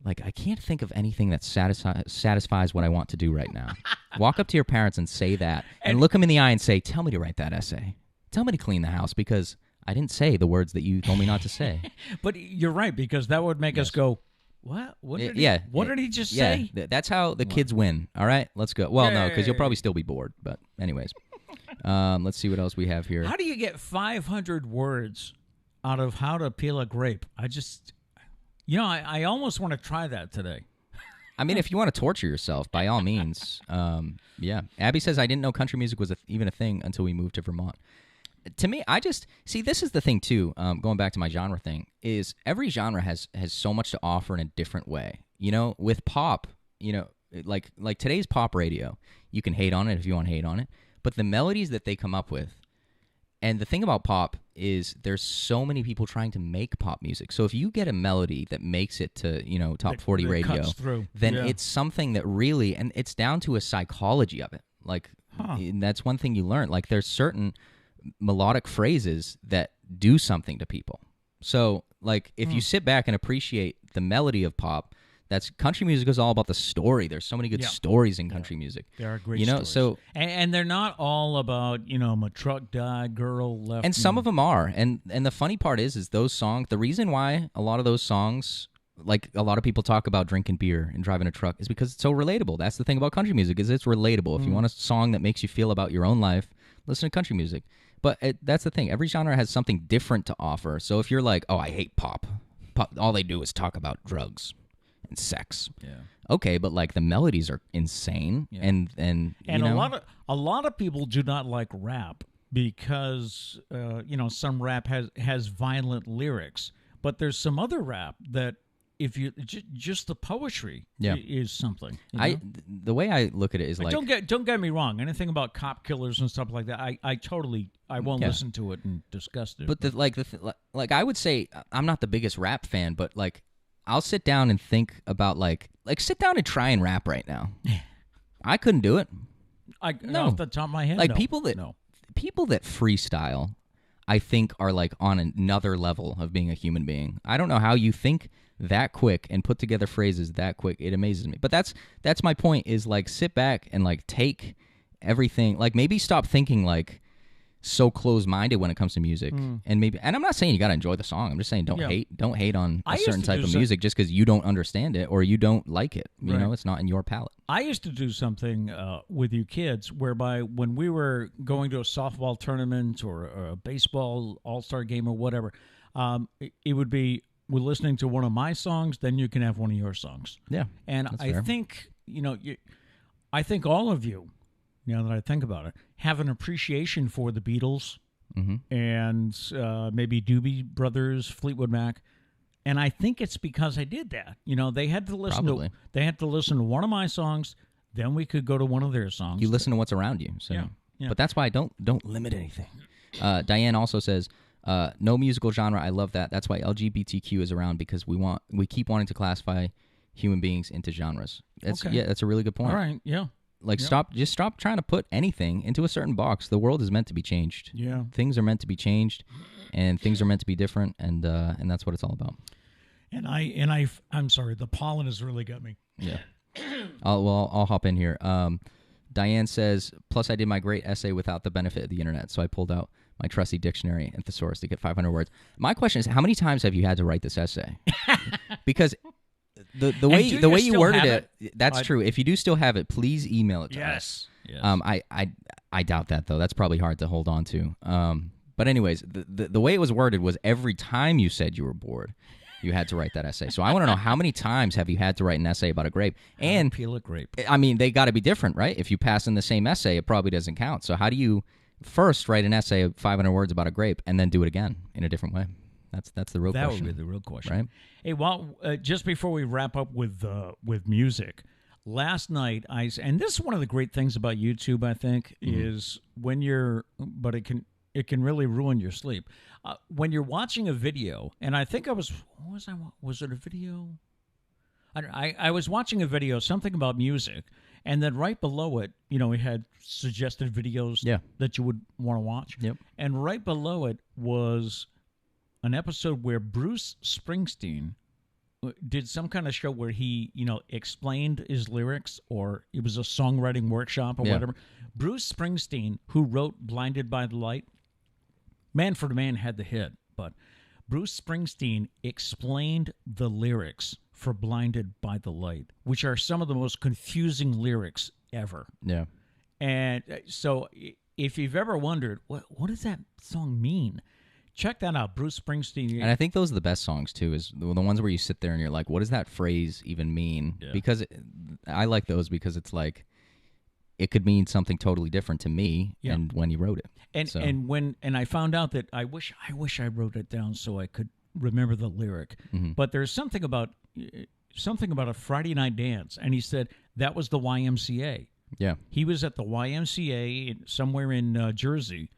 I can't think of anything that satisfies what I want to do right now. Walk up to your parents and say that, and look them in the eye and say, tell me to write that essay. Tell me to clean the house, because I didn't say the words that you told me not to say. But you're right, because that would make us go, what? What did he just say? That's how the kids win. All right, let's go. Well, no, because you'll probably still be bored. But anyways, let's see what else we have here. How do you get 500 words out of how to peel a grape? I almost want to try that today. I mean, if you want to torture yourself, by all means. Yeah. Abby says, I didn't know country music was even a thing until we moved to Vermont. To me, this is the thing, too, going back to my genre thing, is every genre has so much to offer in a different way. With pop, like today's pop radio, you can hate on it if you want to hate on it, but the melodies that they come up with, and the thing about pop is there's so many people trying to make pop music. So if you get a melody that makes it to, top 40 radio, cuts through. then it's something that really, and it's down to a psychology of it. And that's one thing you learn. There's certain melodic phrases that do something to people. So, if you sit back and appreciate the melody of pop, that's country music is all about the story. There's so many good stories in country music. There are great stories. So and they're not all about, my truck died, girl left. And some of them are. And the funny part is those songs, the reason why a lot of those songs like a lot of people talk about drinking beer and driving a truck is because it's so relatable. That's the thing about country music is it's relatable. If you want a song that makes you feel about your own life, listen to country music. But that's the thing. Every genre has something different to offer. So if you're like, oh, I hate pop, all they do is talk about drugs and sex. Yeah. Okay, but like the melodies are insane, and a lot of people do not like rap because some rap has violent lyrics, but there's some other rap that if you just the poetry is something. The way I look at it is like don't get me wrong. Anything about cop killers and stuff like that, I won't listen to it and discuss it. But I would say I'm not the biggest rap fan, but like I'll sit down and think about like sit down and try and rap right now. I couldn't do it. Off the top of my head, like people that freestyle, I think are like on another level of being a human being. I don't know how you think that quick and put together phrases that quick. It amazes me. But that's my point is like sit back and like take everything, like maybe stop thinking like so close-minded when it comes to music. And I'm not saying you got to enjoy the song. I'm just saying don't hate on a certain type of music just because you don't understand it or you don't like it. You know, it's not in your palate. I used to do something with you kids whereby when we were going to a softball tournament or a baseball all-star game or whatever, it would be we're listening to one of my songs, then you can have one of your songs. Yeah, and I think I think all of you, now that I think about it, have an appreciation for the Beatles and maybe Doobie Brothers, Fleetwood Mac, and I think it's because I did that. They had to listen to one of my songs, then we could go to one of their songs. You listen to what's around you. So. Yeah. But that's why I don't limit anything. Diane also says, no musical genre. I love that. That's why LGBTQ is around because we keep wanting to classify human beings into genres. That's a really good point. All right. Yeah. Like stop trying to put anything into a certain box. The world is meant to be changed. Yeah. Things are meant to be changed, and things are meant to be different, and that's what it's all about. And I'm sorry, the pollen has really got me. Yeah. I'll hop in here. Diane says, plus I did my great essay without the benefit of the internet, so I pulled out my trusty dictionary and thesaurus to get 500 words. My question is, how many times have you had to write this essay? Because the way you worded it, that's true. If you do still have it, please email it to us. Yes. I doubt that though. That's probably hard to hold on to. But anyways, the way it was worded was every time you said you were bored, you had to write that essay. So I want to know how many times have you had to write an essay about a grape? And peel a grape. I mean, they got to be different, right? If you pass in the same essay, it probably doesn't count. So how do you first write an essay of 500 words about a grape and then do it again in a different way? That's the real question. That would be the real question, right? Hey, well, just before we wrap up with music, last night and this is one of the great things about YouTube, I think, is when but it can really ruin your sleep. When you're watching a video, and I think was it a video? I was watching a video, something about music, and then right below it, it had suggested videos that you would want to watch. Yep. And right below it was an episode where Bruce Springsteen did some kind of show where he, explained his lyrics, or it was a songwriting workshop or whatever. Bruce Springsteen, who wrote Blinded by the Light, Manfred Mann had the hit, but Bruce Springsteen explained the lyrics for Blinded by the Light, which are some of the most confusing lyrics ever. Yeah. And so if you've ever wondered, what does that song mean? Check that out, Bruce Springsteen. And I think those are the best songs, too, is the ones where you sit there and you're like, what does that phrase even mean? Yeah. Because I like those because it's like, it could mean something totally different to me and when he wrote it. And I found out that I wish I wrote it down so I could remember the lyric. Mm-hmm. But there's something about a Friday night dance, and he said that was the YMCA. Yeah. He was at the YMCA somewhere in Jersey,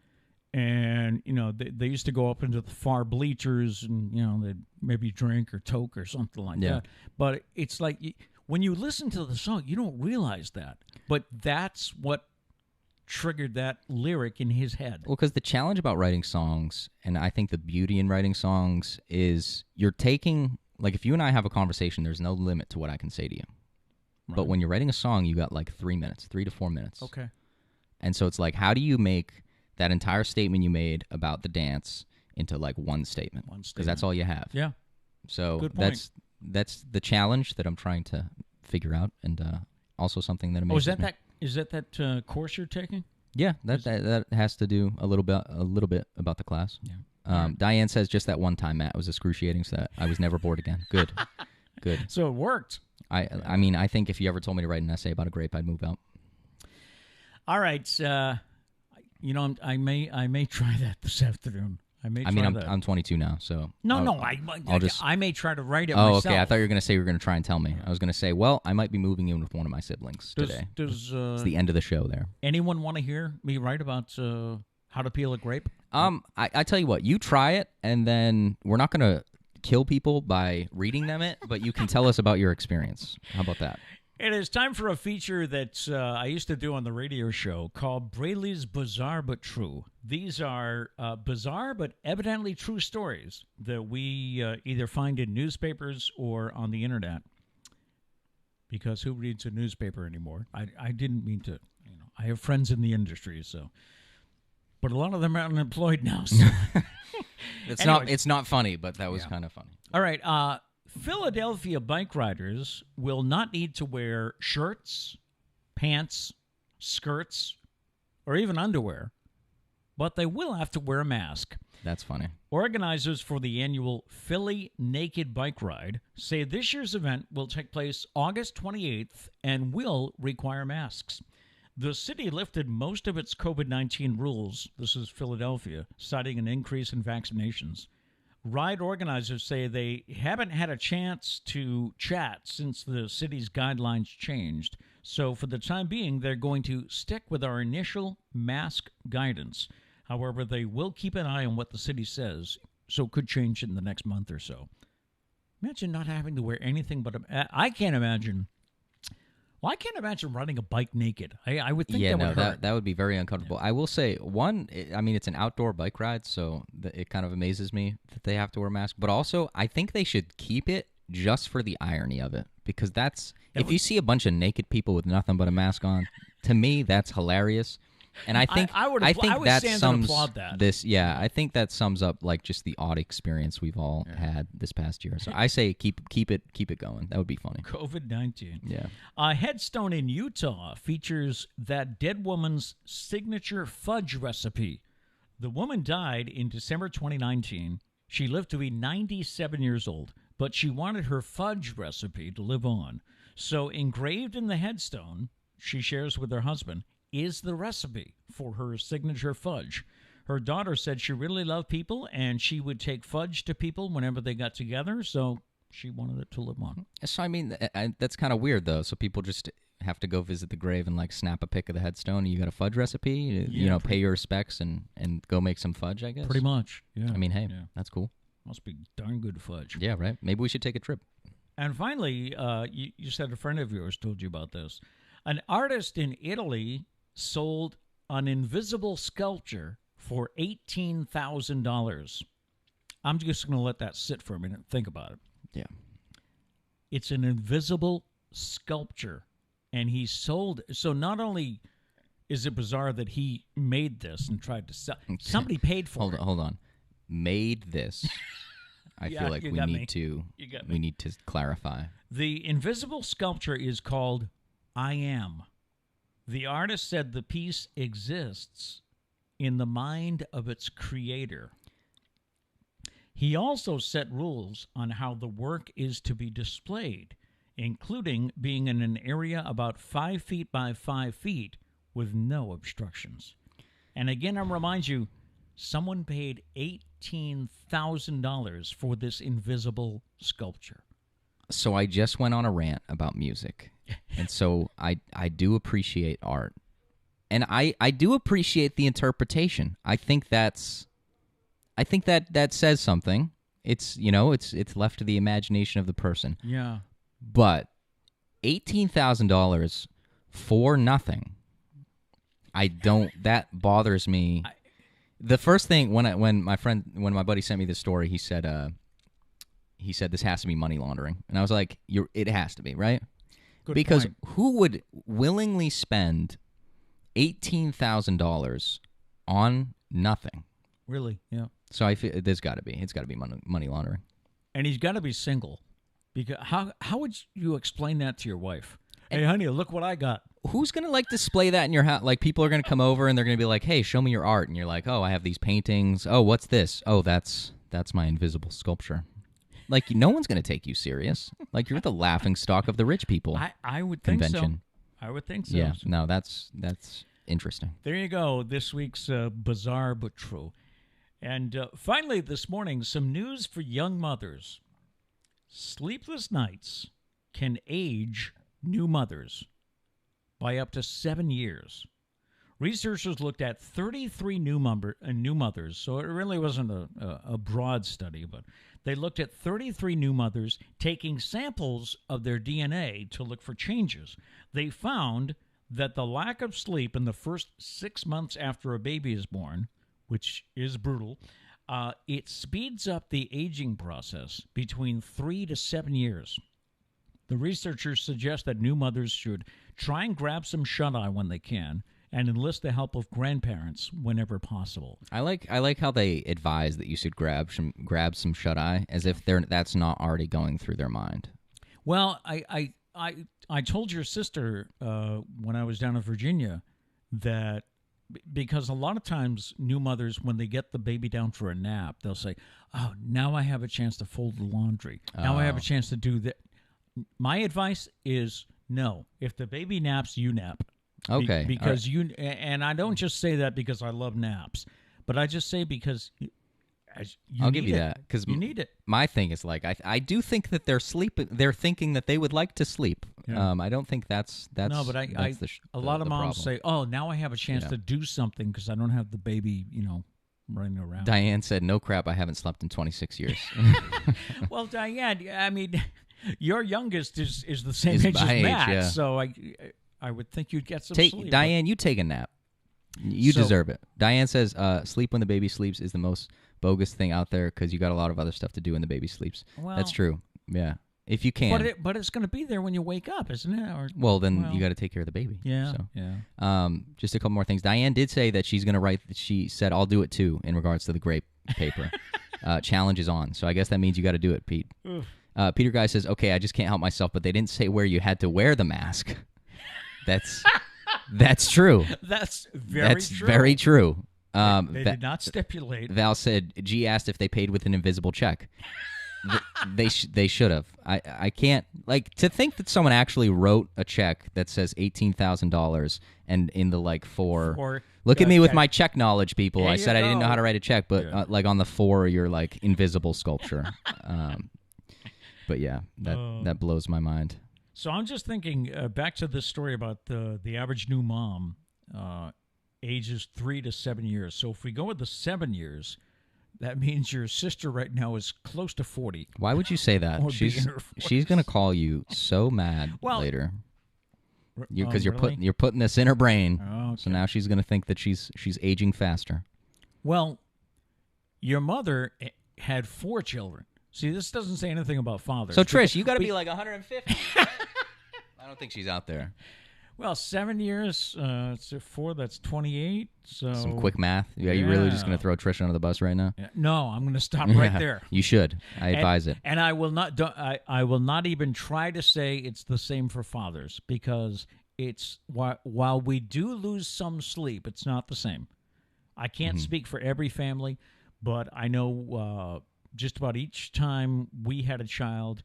and they used to go up into the far bleachers, and they'd maybe drink or toke or something like that. But it's like when you listen to the song, you don't realize that. But that's what triggered that lyric in his head. Well, because the challenge about writing songs, and I think the beauty in writing songs, is you're taking, like if you and I have a conversation, there's no limit to what I can say to you. Right. But when you're writing a song, you got like 3 to 4 minutes. Okay. And so it's like, how do you make that entire statement you made about the dance into like one statement? Because that's all you have. Yeah. So that's the challenge that I'm trying to figure out, and also something that amazes me. Is that course you're taking? Yeah, that has to do a little bit about the class. Yeah. Diane says just that one time, Matt, was excruciating, so that I was never bored again. Good. So it worked. I mean, I think if you ever told me to write an essay about a grape, I'd move out. All right. I may try that this afternoon. I'm 22 now, so I may try to write it Oh, myself. okay. I thought you were going to say you were going to try and tell me. I was going to say, well, I might be moving in with one of my siblings today. Does it's the end of the show there. Anyone want to hear me write about how to peel a grape? I tell you what, you try it, and then we're not going to kill people by reading them it, but you can tell us about your experience. How about that? It is time for a feature that I used to do on the radio show called Braley's Bizarre But True. These are bizarre but evidently true stories that we either find in newspapers or on the internet. Because who reads a newspaper anymore? I didn't mean to. I have friends in the industry, but a lot of them are unemployed now. So. It's not funny, but that was kind of funny. All right. Philadelphia bike riders will not need to wear shirts, pants, skirts, or even underwear, but they will have to wear a mask. That's funny. Organizers for the annual Philly Naked Bike Ride say this year's event will take place August 28th and will require masks. The city lifted most of its COVID-19 rules, this is Philadelphia, citing an increase in vaccinations. Ride organizers say they haven't had a chance to chat since the city's guidelines changed. So for the time being, they're going to stick with our initial mask guidance. However, they will keep an eye on what the city says, so it could change in the next month or so. Imagine not having to wear anything but I can't imagine. Well, I can't imagine riding a bike naked. I would think that would hurt. That would be very uncomfortable. Yeah. I will say, it's an outdoor bike ride, so it kind of amazes me that they have to wear a mask. But also, I think they should keep it just for the irony of it, because if you see a bunch of naked people with nothing but a mask on, to me, that's hilarious. And I think that sums this. Yeah, I think that sums up like just the odd experience we've all had this past year. So I say keep it going. That would be funny. COVID-19. Yeah. A headstone in Utah features that dead woman's signature fudge recipe. The woman died in December 2019. She lived to be 97 years old, but she wanted her fudge recipe to live on. So engraved in the headstone, she shares with her husband, is the recipe for her signature fudge. Her daughter said she really loved people and she would take fudge to people whenever they got together, so she wanted it to live on. So, I mean, that's kind of weird, though. So people just have to go visit the grave and, like, snap a pic of the headstone. You got a fudge recipe? Pay your respects and go make some fudge, I guess? Pretty much, yeah. I mean, hey, that's cool. Must be darn good fudge. Yeah, right? Maybe we should take a trip. And finally, you said a friend of yours told you about this. An artist in Italy sold an invisible sculpture for $18,000. I'm just going to let that sit for a minute and think about it. Yeah. It's an invisible sculpture, and he sold it. So not only is it bizarre that he made this and tried to sell, somebody paid for it. Hold on. Made this. I feel like we need to clarify. The invisible sculpture is called I Am. The artist said the piece exists in the mind of its creator. He also set rules on how the work is to be displayed, including being in an area about 5 feet by 5 feet with no obstructions. And again, I remind you, someone paid $18,000 for this invisible sculpture. So I just went on a rant about music. And so I do appreciate art. And I do appreciate the interpretation. I think that says something. It's it's left to the imagination of the person. Yeah. But $18,000 for nothing. That bothers me. The first thing when my buddy sent me this story, he said this has to be money laundering. And I was like, it has to be, right? Good because point. Who would willingly spend $18,000 on nothing? Really? Yeah. So I feel it's got to be money laundering. And he's got to be single. Because how would you explain that to your wife? Hey, honey, look what I got. Who's going to like display that in your house? Like people are going to come over and they're going to be like, "Hey, show me your art." And you're like, "Oh, I have these paintings. Oh, what's this? Oh, that's my invisible sculpture." Like no one's going to take you serious. Like you're the laughing stock of the rich people. I would think convention. so. I would think so. Yeah. No, that's interesting. There you go. This week's bizarre but true. And finally, this morning, some news for young mothers. Sleepless nights can age new mothers by up to 7 years. Researchers looked at 33 new mothers, so it really wasn't a broad study, but they looked at 33 new mothers taking samples of their DNA to look for changes. They found that the lack of sleep in the first 6 months after a baby is born, which is brutal, it speeds up the aging process between 3 to 7 years. The researchers suggest that new mothers should try and grab some shut-eye when they can and enlist the help of grandparents whenever possible. I like how they advise that you should grab some shut-eye as if that's not already going through their mind. Well, I told your sister when I was down in Virginia that because a lot of times new mothers, when they get the baby down for a nap, they'll say, "Oh, now I have a chance to fold the laundry. Now I have a chance to do that." My advice is no. If the baby naps, you nap. Okay. Because and I don't just say that because I love naps, but I just say because I'll give you that because you need it. My thing is like I do think that they're thinking that they would like to sleep. Yeah. I don't think that's no, but a lot of moms problem. say, "Oh, now I have a chance to do something because I don't have the baby, running around." Diane said, "No crap, I haven't slept in 26 years." Well, Diane, I mean, your youngest is the same age as Matt, yeah. so I would think you'd get some sleep. Diane, you take a nap. You deserve it. Diane says, "Sleep when the baby sleeps is the most bogus thing out there because you got a lot of other stuff to do when the baby sleeps." Well, that's true. Yeah, if you can. But it's going to be there when you wake up, isn't it? You got to take care of the baby. Yeah. So. Yeah. Just a couple more things. Diane did say that she's going to write. She said, "I'll do it too." In regards to the grape paper, challenge is on. So I guess that means you got to do it, Pete. Peter Guy says, "Okay, I just can't help myself," but they didn't say where you had to wear the mask. That's true. That's true. Very true. They did not stipulate. Val said, G asked if they paid with an invisible check. They should have. I can't, to think that someone actually wrote a check that says $18,000 and in the look at me with my check knowledge, people. I said I didn't know how to write a check, but on the 4, you're invisible sculpture. But yeah, that blows my mind. So I'm just thinking back to this story about the average new mom, ages 3 to 7 years. So if we go with the 7 years, that means your sister right now is close to 40. Why would you say that? She's going to call you so mad later. Because you're putting this in her brain. Oh, okay. So now she's going to think that she's aging faster. Well, your mother had 4 children. See, this doesn't say anything about fathers. So, Trish, you got to be 150. I don't think she's out there. Well, 7 years, it's 4, that's 28. So some quick math. Yeah, you really just going to throw Trish under the bus right now? Yeah. No, I'm going to stop right there. You should. I advise it. And I will not. I will not even try to say it's the same for fathers because it's while we do lose some sleep, it's not the same. I can't speak for every family, but I know. Just about each time we had a child,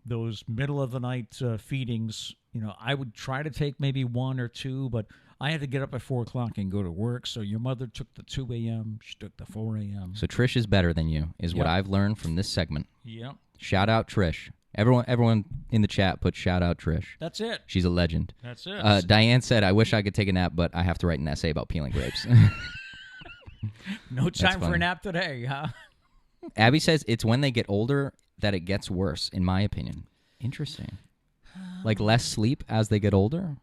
those middle of the night feedings, I would try to take maybe 1 or 2, but I had to get up at 4 o'clock and go to work. So your mother took the 2 a.m., she took the 4 a.m. So Trish is better than you, is what I've learned from this segment. Yep. Shout out Trish. Everyone in the chat put shout out Trish. That's it. She's a legend. That's it. Diane said, "I wish I could take a nap, but I have to write an essay about peeling grapes." No time for a nap today, huh? Abby says it's when they get older that it gets worse, in my opinion. Interesting. Less sleep as they get older?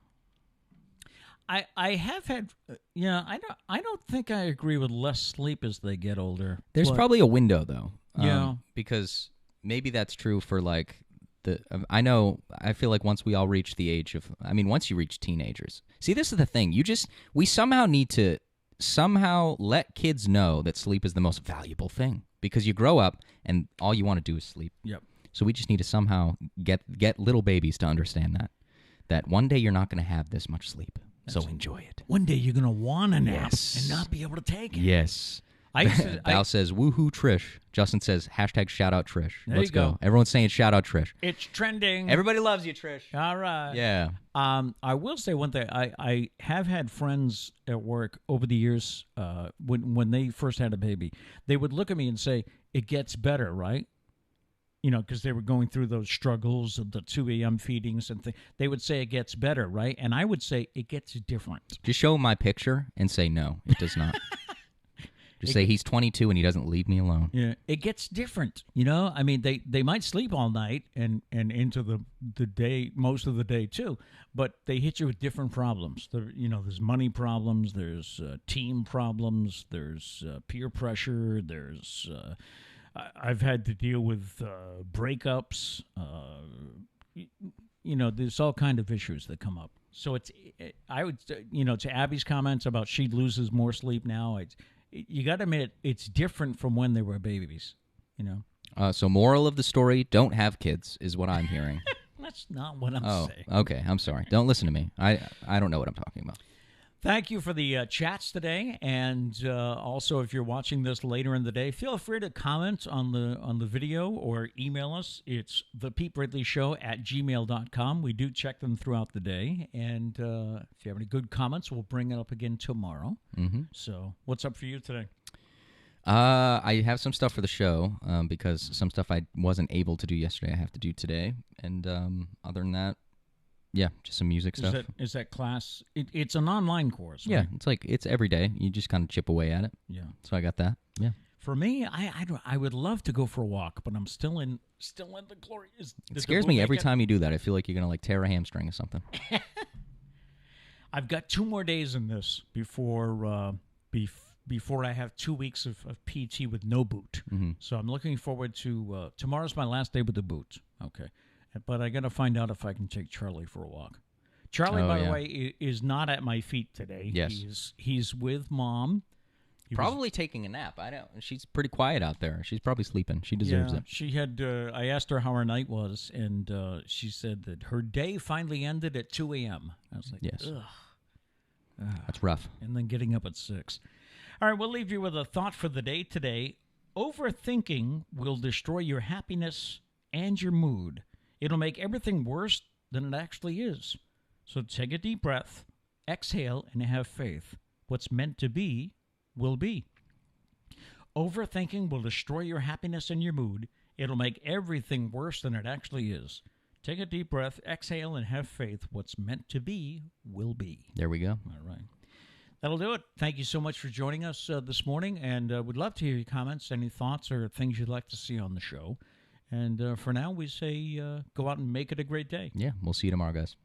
I have had, I don't think I agree with less sleep as they get older. There's probably a window, though. Yeah. Because maybe that's true for, I feel like once we all reach the age of, once you reach teenagers. See, this is the thing. We somehow need to let kids know that sleep is the most valuable thing. Because you grow up and all you want to do is sleep. Yep. So we just need to somehow get little babies to understand that one day you're not going to have this much sleep. So enjoy it. One day you're going to want a nap Yes. and not be able to take it. Yes. Val says, woohoo, Trish. Justin says, hashtag shout out Trish. There Let's you go. go. Everyone's saying shout out Trish. It's trending. Everybody loves you, Trish. All right. Yeah. I will say one thing. I have had friends at work over the years when they first had a baby. They would look at me and say, it gets better, right? You know, because they were going through those struggles of the 2 a.m. feedings and things. They would say it gets better, right? And I would say it gets different. Just show my picture and say, no, it does not. Just say he's 22 and he doesn't leave me alone. Yeah, it gets different. You know, I mean, they might sleep all night and into the day, most of the day too, but they hit you with different problems. There's money problems, there's team problems, there's peer pressure, there's I've had to deal with breakups. There's all kind of issues that come up. So I would, to Abby's comments about she loses more sleep now. You got to admit it's different from when they were babies. So moral of the story: don't have kids is what I'm hearing. That's not what I'm saying. Okay. I'm sorry. Don't listen to me. I don't know what I'm talking about. Thank you for the chats today, and also if you're watching this later in the day, feel free to comment on the video or email us. It's thepetebraley@gmail.com. We do check them throughout the day, and if you have any good comments, we'll bring it up again tomorrow. Mm-hmm. So, what's up for you today? I have some stuff for the show because some stuff I wasn't able to do yesterday I have to do today, and other than that. Yeah, just some music stuff. Is that class? It's an online course. Right? Yeah, it's every day. You just kind of chip away at it. Yeah. So I got that. Yeah. For me, I would love to go for a walk, but I'm still in the glory. It scares me every time you do that. I feel like you're gonna tear a hamstring or something. I've got 2 more days in this before I have 2 weeks of PT with no boot. Mm-hmm. So I'm looking forward to tomorrow's my last day with the boot. Okay. But I got to find out if I can take Charlie for a walk. Charlie, by the way, is not at my feet today. Yes. He's with Mom. Probably taking a nap. I don't. She's pretty quiet out there. She's probably sleeping. She deserves it. She had. I asked her how her night was, and she said that her day finally ended at 2 a.m. I was like, yes. Ugh. That's rough. And then getting up at 6. All right, we'll leave you with a thought for the day today. Overthinking will destroy your happiness and your mood. It'll make everything worse than it actually is. So take a deep breath, exhale, and have faith. What's meant to be will be. Overthinking will destroy your happiness and your mood. It'll make everything worse than it actually is. Take a deep breath, exhale, and have faith. What's meant to be will be. There we go. All right. That'll do it. Thank you so much for joining us this morning, and we'd love to hear your comments, any thoughts or things you'd like to see on the show. And for now, we say go out and make it a great day. Yeah, we'll see you tomorrow, guys.